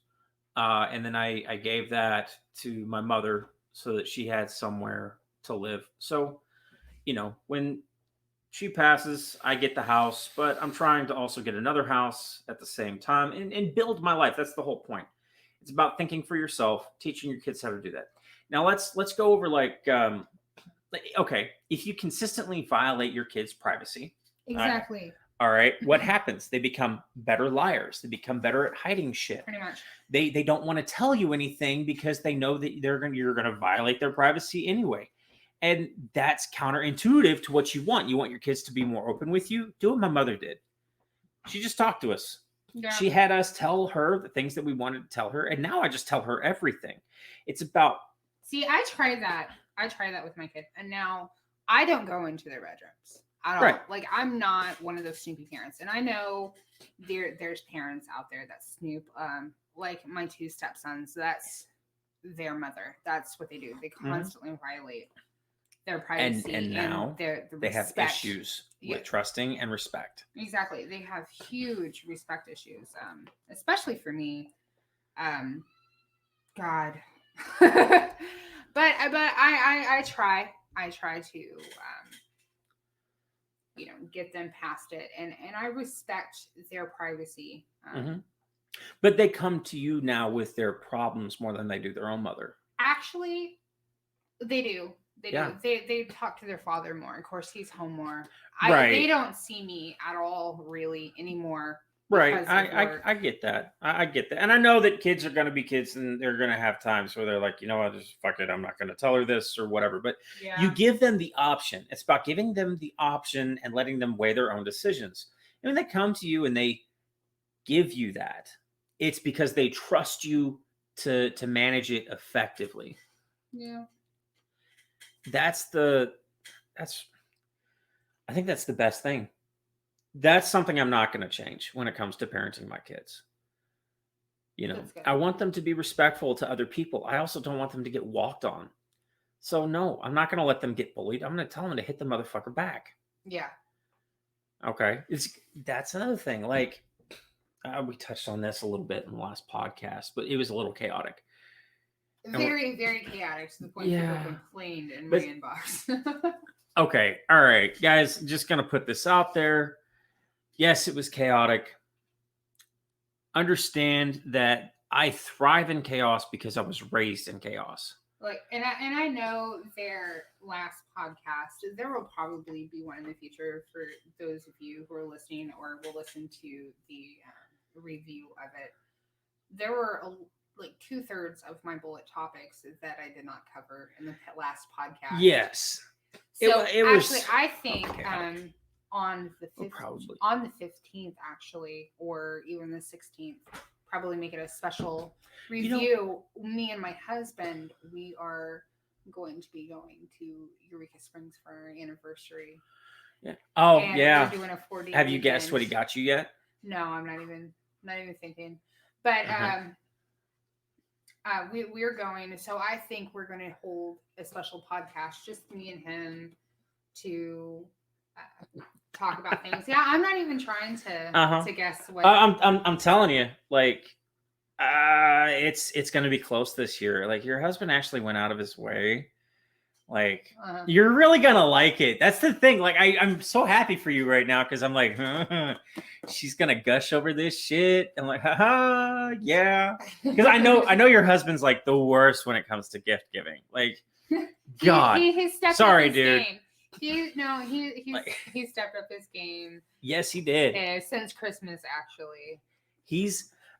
and then I gave that to my mother so that she had somewhere to live. So, when she passes, I get the house, but I'm trying to also get another house at the same time and build my life. That's the whole point. It's about thinking for yourself, teaching your kids how to do that. Now let's go over okay, if you consistently violate your kids' privacy, Exactly. All right, what happens? They become better liars. They become better at hiding shit. Pretty much. They don't want to tell you anything because they know that you're gonna violate their privacy anyway. And that's counterintuitive to what you want. You want your kids to be more open with you. Do what my mother did. She just talked to us. Yeah. She had us tell her the things that we wanted to tell her. And now I just tell her everything. It's about. See, I tried that. With my kid. And now I don't go into their bedrooms. I don't. Right. Like, I'm not one of those snoopy parents. And I know there's parents out there that snoop. Like my 2 stepsons, that's their mother. That's what they do. They constantly violate their privacy and now they have issues with trusting and respect. Exactly. They have huge respect issues, especially for me. God. but I try to get them past it, and I respect their privacy. But they come to you now with their problems more than they do their own mother. Actually, they do. They Yeah. do. They talk to their father more. Of course, he's home more. Right. They don't see me at all really anymore. Right. I get that. I get that. And I know that kids are going to be kids and they're going to have times where they're like, you know what, just fuck it. I'm not going to tell her this or whatever. But you give them the option. It's about giving them the option and letting them weigh their own decisions. And when they come to you and they give you that, it's because they trust you to manage it effectively. Yeah. I think that's the best thing. That's something I'm not going to change when it comes to parenting my kids. I want them to be respectful to other people. I also don't want them to get walked on. So no, I'm not going to let them get bullied. I'm going to tell them to hit the motherfucker back. Yeah. Okay. That's another thing. Like, we touched on this a little bit in the last podcast, but it was a little chaotic. Very, very chaotic to the point people complained in my inbox. Okay. All right, guys, just going to put this out there. Yes, it was chaotic. Understand that I thrive in chaos because I was raised in chaos. Like, and I know their last podcast, there will probably be one in the future for those of you who are listening or will listen to the review of it. There were like 2/3 of my bullet topics that I did not cover in the last podcast. Yes. So it actually, was, I think on the 15th, actually, or even the 16th, probably make it a special review. Me and my husband, we are going to be going to Eureka Springs for our anniversary. Yeah. Oh, and yeah. We're doing a 4-day Have you weekend. guessed what he got you yet? No, I'm not even thinking. But we're going. So I think we're going to hold a special podcast, just me and him, to talk about things. Yeah, I'm not even trying to guess what. I'm telling you, like, it's going to be close this year. Like, your husband actually went out of his way. Like, you're really gonna like it. That's the thing. Like, I'm so happy for you right now because I'm like, she's gonna gush over this shit. I'm like, haha, yeah. Because I know your husband's like the worst when it comes to gift giving. Like, God, he stepped sorry, up his dude. Game. He stepped up his game. Yes, he did. Since Christmas, actually.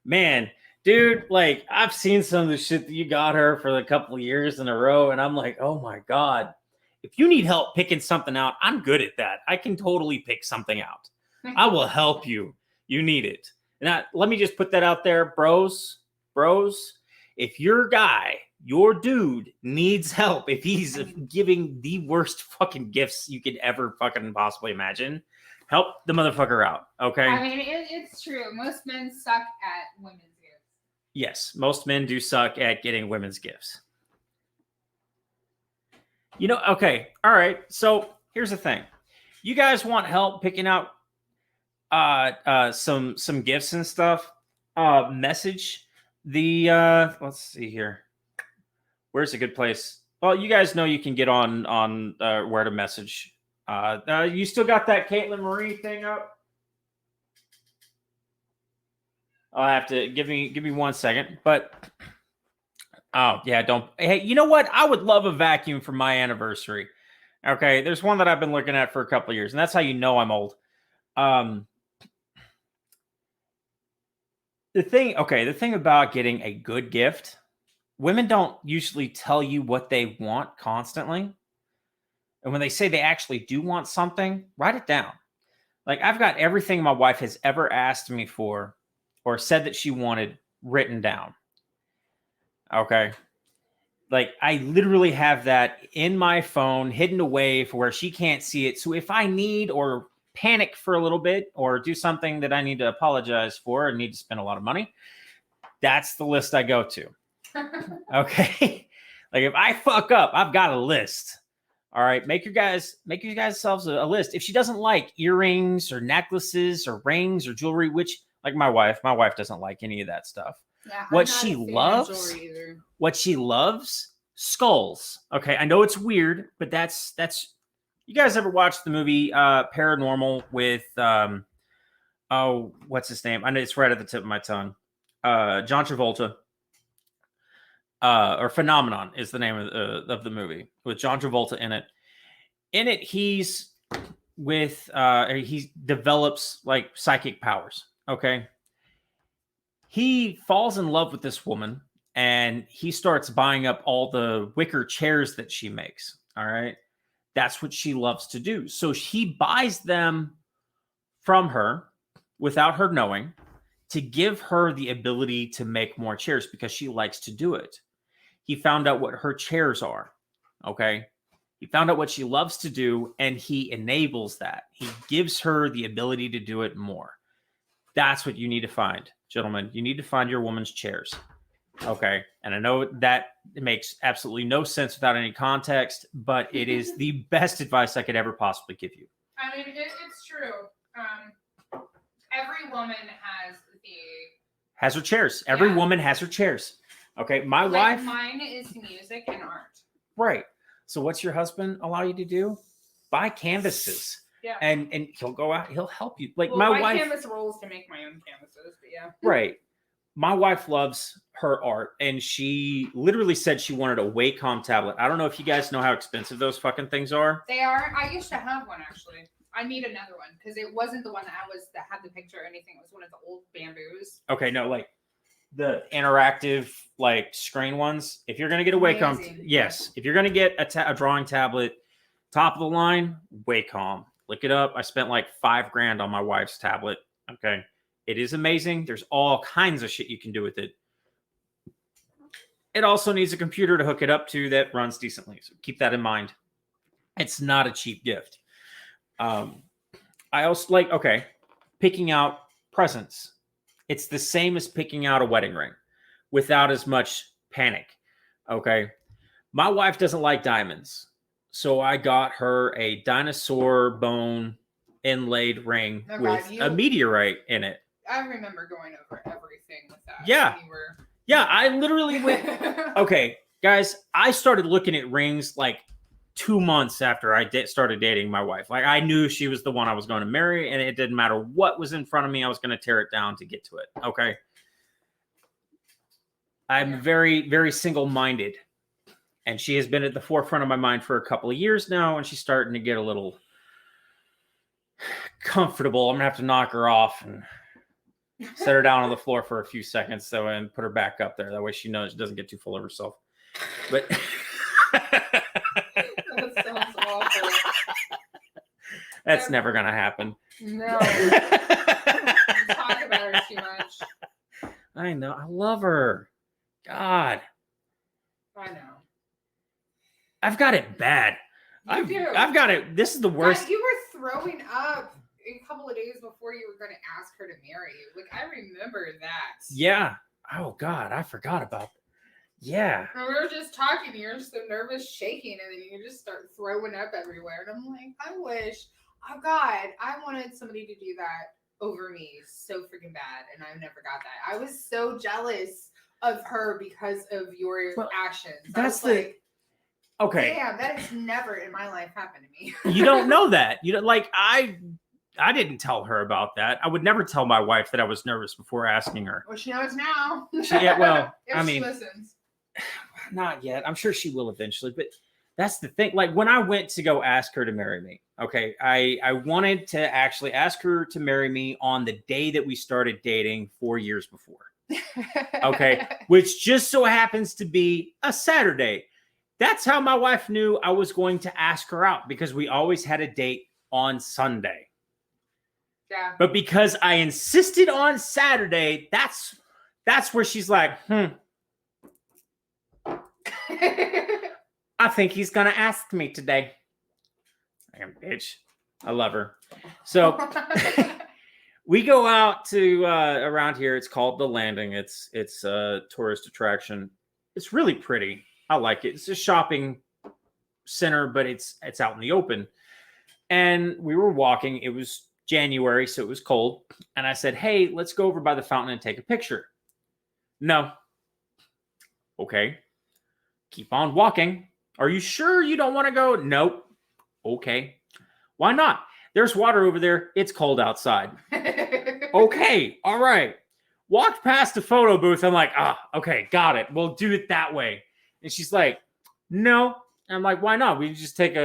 Man, dude, like, I've seen some of the shit that you got her for a couple of years in a row, and I'm like, oh my God. If you need help picking something out, I'm good at that. I can totally pick something out. I will help you. You need it. Now, let me just put that out there, bros. If your guy, your dude needs help, if he's giving the worst fucking gifts you could ever fucking possibly imagine, help the motherfucker out, okay? I mean, it's true. Most men suck at women's gifts. Yes, most men do suck at getting women's gifts. You know, okay, all right. So here's the thing. You guys want help picking out some gifts and stuff? Message the let's see here. Where's a good place? Well, you guys know you can get on where to message. You still got that Caitlin Marie thing up? I'll have to give me 1 second. But oh yeah, don't. Hey, you know what? I would love a vacuum for my anniversary. Okay, there's one that I've been looking at for a couple of years, and that's how you know I'm old. The thing about getting a good gift, women don't usually tell you what they want constantly. And when they say they actually do want something, write it down. Like, I've got everything my wife has ever asked me for or said that she wanted written down. Okay. Like, I literally have that in my phone, hidden away for where she can't see it. So if I need or panic for a little bit or do something that I need to apologize for and need to spend a lot of money, that's the list I go to. Okay. Like, if I fuck up, I've got a list. All right. Make you guys selves a list. If she doesn't like earrings or necklaces or rings or jewelry, which, like my wife doesn't like any of that stuff. Yeah, what she loves, skulls. Okay. I know it's weird, but that's you guys ever watched the movie Paranormal with what's his name? I know it's right at the tip of my tongue. John Travolta. Or Phenomenon is the name of the movie with John Travolta in it. In it, he's with he develops like psychic powers. Okay. He falls in love with this woman and he starts buying up all the wicker chairs that she makes. All right. That's what she loves to do. So he buys them from her without her knowing to give her the ability to make more chairs because she likes to do it. He found out what her chairs are. Okay. He found out what she loves to do and he enables that. He gives her the ability to do it more. That's what you need to find, gentlemen. You need to find your woman's chairs. Okay. And I know that it makes absolutely no sense without any context, but it is the best advice I could ever possibly give you. I mean, it's true. Every woman has her chairs. Every woman has her chairs. Okay. My wife. Mine is music and art. Right. So what's your husband allow you to do? Buy canvases. Yeah. And he'll go out, he'll help you. Like, my wife canvas rolls to make my own canvases, but yeah. Right. My wife loves her art, and she literally said she wanted a Wacom tablet. I don't know if you guys know how expensive those fucking things are. They are. I used to have one, actually. I need another one because it wasn't the one that had the picture or anything. It was one of the old bamboos. Okay, no, like the interactive like screen ones. If you're gonna get a Wacom, yes. If you're gonna get a drawing tablet, top of the line, Wacom. Look it up. I spent like $5,000 on my wife's tablet. Okay. It is amazing. There's all kinds of shit you can do with it. It also needs a computer to hook it up to that runs decently. So keep that in mind. It's not a cheap gift. I also picking out presents. It's the same as picking out a wedding ring without as much panic. Okay. My wife doesn't like diamonds. So I got her a dinosaur bone inlaid ring with a meteorite in it. I remember going over everything with that. Yeah. Yeah, I literally went. Okay, guys, I started looking at rings like 2 months after I started dating my wife. Like, I knew she was the one I was going to marry, and it didn't matter what was in front of me. I was going to tear it down to get to it. Okay. I'm very, very single-minded. And she has been at the forefront of my mind for a couple of years now, and she's starting to get a little comfortable. I'm going to have to knock her off and set her down on the floor for a few seconds and put her back up there. That way she knows she doesn't get too full of herself. But that sounds awful. That's never gonna happen. No. Talk about her too much. I know. I love her. God. I know. I've got it bad. You do. I've got it. This is the worst. God, you were throwing up a couple of days before you were going to ask her to marry you. Like, I remember that. Yeah. Oh, God. I forgot about that. Yeah. And we were just talking. You're so nervous, shaking, and then you just start throwing up everywhere. And I'm like, I wish. Oh, God. I wanted somebody to do that over me so freaking bad. And I never got that. I was so jealous of her because of your actions. That's the... Okay. Damn, that has never in my life happened to me. You don't know that. You don't like I didn't tell her about that. I would never tell my wife that I was nervous before asking her. Well, she knows now. Yeah, well, if I she mean, listens. Not yet. I'm sure she will eventually, but that's the thing. Like when I went to go ask her to marry me, okay, I wanted to actually ask her to marry me on the day that we started dating 4 years before. Okay, which just so happens to be a Saturday. That's how my wife knew I was going to ask her out, because we always had a date on Sunday. Yeah. But because I insisted on Saturday, that's where she's like, I think he's going to ask me today. Damn bitch. I love her. So we go out to around here. It's called The Landing. It's a tourist attraction. It's really pretty. I like it. It's a shopping center, but it's out in the open. And we were walking. It was January, so it was cold. And I said, hey, let's go over by the fountain and take a picture. No. Okay. Keep on walking. Are you sure you don't want to go? Nope. Okay. Why not? There's water over there. It's cold outside. Okay. All right. Walked past the photo booth. I'm like, okay, got it. We'll do it that way. And she's like, no. And I'm like, why not? We just take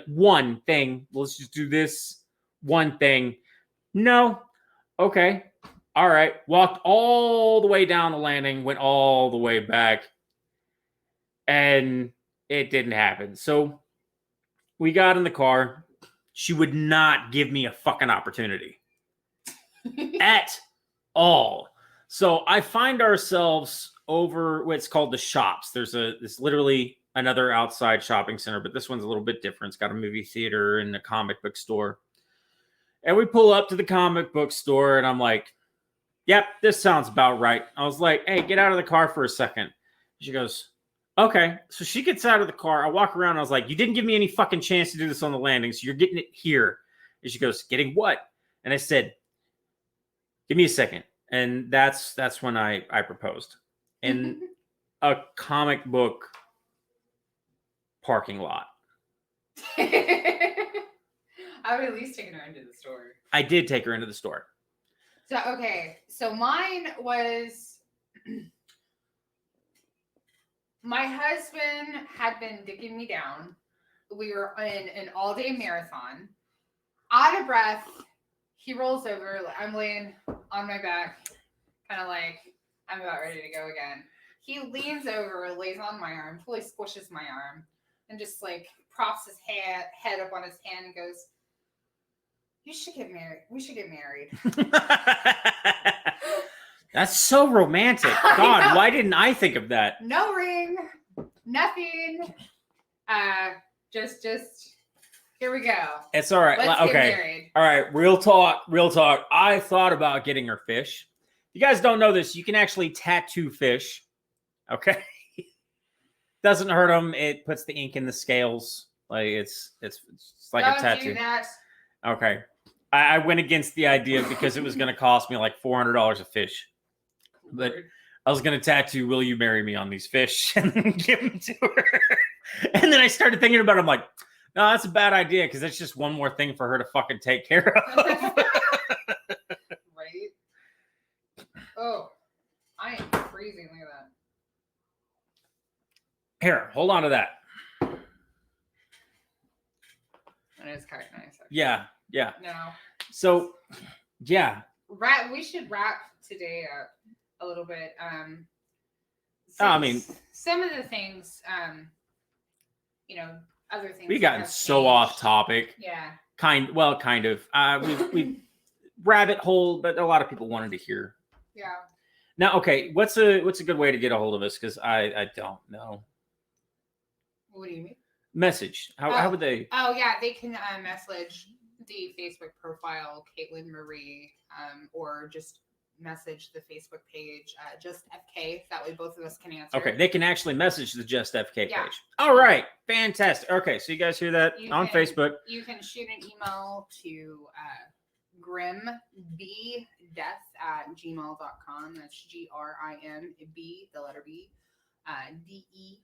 one thing. Let's just do this one thing. No. Okay. All right. Walked all the way down the landing, went all the way back. And it didn't happen. So we got in the car. She would not give me a fucking opportunity at all. So I find ourselves over what's called the shops. There's literally another outside shopping center, but this one's a little bit different. It's got a movie theater and a comic book store. And we pull up to the comic book store, and I'm like, yep, this sounds about right. I was like, hey, get out of the car for a second. She goes, okay. So she gets out of the car. I walk around. I was like, you didn't give me any fucking chance to do this on the landing, so you're getting it here. And she goes, getting what? And I said, give me a second. And that's when I proposed. In a comic book parking lot. I would at least taken her into the store. I did take her into the store. So, okay. So mine was... My husband had been digging me down. We were in an all-day marathon. Out of breath, he rolls over. I'm laying on my back, kind of like I'm about ready to go again. He leans over, lays on my arm, fully squishes my arm, and just like props his head up on his hand and goes, you should get married. We should get married. That's so romantic. God, why didn't I think of that? No ring, nothing. Just here we go. It's all right. Let's okay. get married. All right. Real talk. I thought about getting her fish. You guys don't know this. You can actually tattoo fish. Okay. Doesn't hurt them. It puts the ink in the scales. Like it's like a tattoo. Don't do that. Okay. I went against the idea because it was going to cost me like $400 a fish. But I was going to tattoo, will you marry me on these fish? And then give them to her. And then I started thinking about it. I'm like, no, that's a bad idea because that's just one more thing for her to fucking take care of. Right? Oh, I am freezing. Look at that. Here, hold on to that. That is kind of nice. Actually. Yeah. No. So, yeah. We should wrap today up a little bit. I mean, some of the things, other things. We got so off topic. Yeah. Kind of. We rabbit hole, but a lot of people wanted to hear. Yeah. Now, okay, what's a good way to get a hold of us? Because I don't know. What do you mean? Message. How would they? Oh yeah, they can message the Facebook profile Caitlin Marie, or just message the Facebook page just FK. That way, both of us can answer. Okay, they can actually message the Just FK page. All right, fantastic. Okay, so you guys hear that on Facebook? You can shoot an email to grimbdeath@gmail.com. That's GRIMB, the letter B, DEATH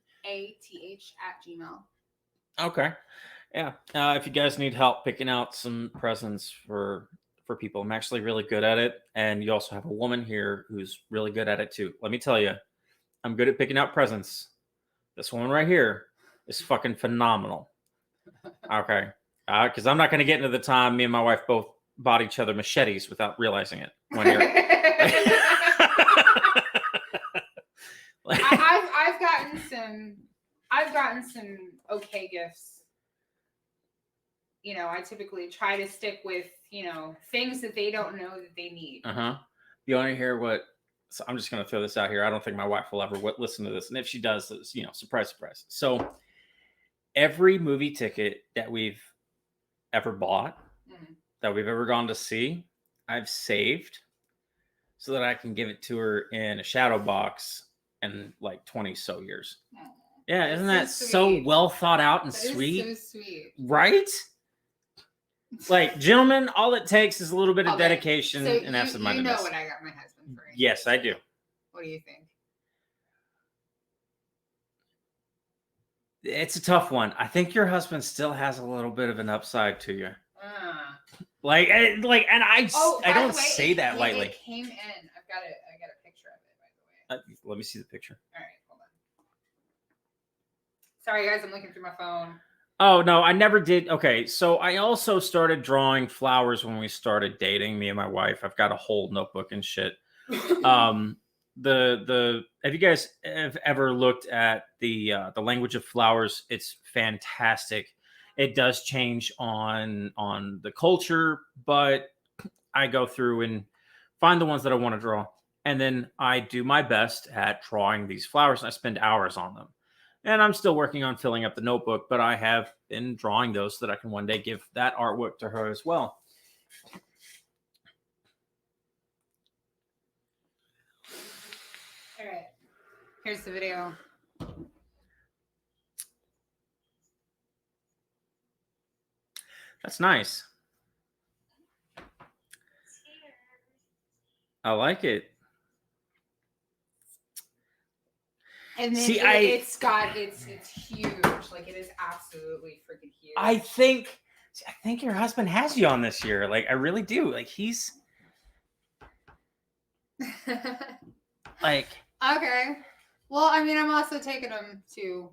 @gmail. Okay, yeah. If you guys need help picking out some presents for people, I'm actually really good at it, and you also have a woman here who's really good at it too. Let me tell you, I'm good at picking out presents. This one right here is fucking phenomenal. Okay, because I'm not going to get into the time me and my wife both bought each other machetes without realizing it. When you're... I've gotten some okay gifts. You know, I typically try to stick with, things that they don't know that they need. You want to hear what? So I'm just going to throw this out here. I don't think my wife will ever listen to this, and if she does, surprise, surprise. So every movie ticket that we've ever bought, that we've ever gone to see, I've saved so that I can give it to her in a shadow box in like 20 so years. Yeah, isn't that so well thought out and sweet? Is so sweet. Right? Like, gentlemen, all it takes is a little bit of dedication and absent-mindedness. You know what I got my husband for? Yes, I do. What do you think? It's a tough one. I think your husband still has a little bit of an upside to you. And I don't say that lightly. It came in. I got a picture of it, by the way. Let me see the picture. All right, hold on. Sorry, guys, I'm looking through my phone. Oh no, I never did. Okay, so I also started drawing flowers when we started dating. Me and my wife. I've got a whole notebook and shit. Have you guys have ever looked at the language of flowers? It's fantastic. It does change on the culture, but I go through and find the ones that I want to draw, and then I do my best at drawing these flowers, and I spend hours on them. And I'm still working on filling up the notebook, but I have been drawing those so that I can one day give that artwork to her as well. All right. Here's the video. That's nice. I like it. And then it's huge. Like, it is absolutely freaking huge. I think your husband has you on this year. Like, I really do. Like, he's like, okay. Well, I mean, I'm also taking him to,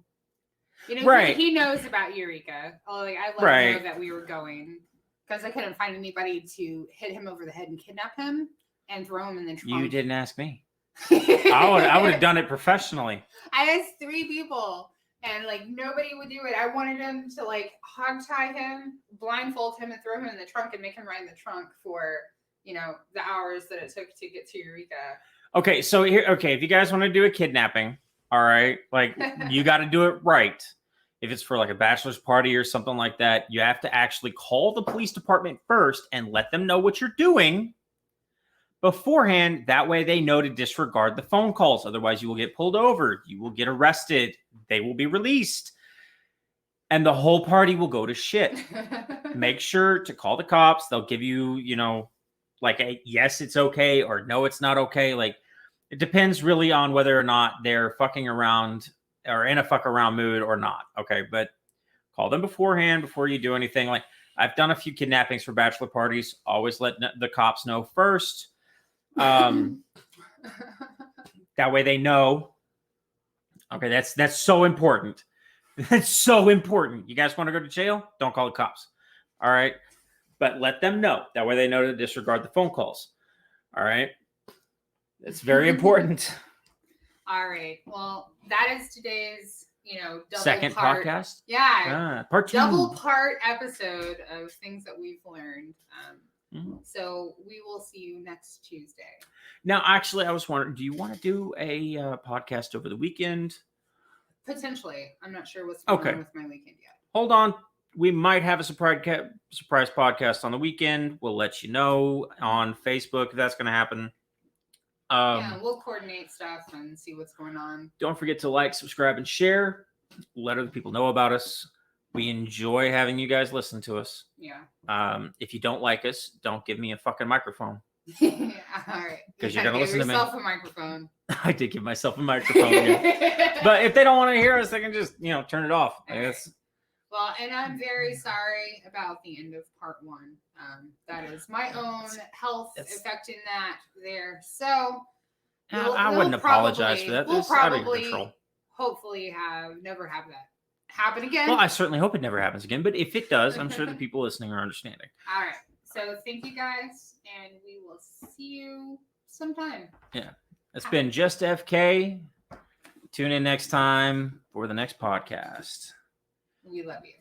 right. He knows about Eureka. Like, I let him know that we were going because I couldn't find anybody to hit him over the head and kidnap him and throw him in the trunk. You didn't ask me. I would have done it professionally. I asked 3 people, and like nobody would do it. I wanted him to like hog tie him, blindfold him, and throw him in the trunk and make him ride in the trunk for the hours that it took to get to Eureka. Okay, so here, if you guys want to do a kidnapping, all right, like you got to do it right. If it's for like a bachelor's party or something like that, you have to actually call the police department first and let them know what you're doing beforehand. That way they know to disregard the phone calls. Otherwise, you will get pulled over. You will get arrested. They will be released. And the whole party will go to shit. Make sure to call the cops. They'll give you, like a yes, it's okay, or no, it's not okay. Like, it depends really on whether or not they're fucking around or in a fuck around mood or not. Okay. But call them beforehand before you do anything. Like, I've done a few kidnappings for bachelor parties. Always let the cops know first. That way they know. Okay, that's so important. That's so important. You guys want to go to jail? Don't call the cops. All right, but let them know. That way they know to disregard the phone calls. All right, it's very important. All right. Well, that is today's double second part, podcast. Yeah, part 2. Double part episode of things that we've learned. Mm-hmm. So we will see you next Tuesday. Now, actually, I was wondering, do you want to do a podcast over the weekend? Potentially. I'm not sure what's going on with my weekend yet. Hold on. We might have a surprise podcast on the weekend. We'll let you know on Facebook if that's going to happen. We'll coordinate stuff and see what's going on. Don't forget to like, subscribe, and share. Let other people know about us. We enjoy having you guys listen to us. Yeah. If you don't like us, don't give me a fucking microphone. All right. Because you're going to listen to me. Give yourself a microphone. I did give myself a microphone. Yeah. But if they don't want to hear us, they can just, turn it off. I guess. Well, and I'm very sorry about the end of part 1. That is my own health affecting that there. So I wouldn't apologize for that. We'll probably, hopefully, never have that happen again. Well, I certainly hope it never happens again. But if it does, I'm sure the people listening are understanding. All right. So thank you guys, and we will see you sometime. Yeah. It's been Just FK. Tune in next time for the next podcast. We love you.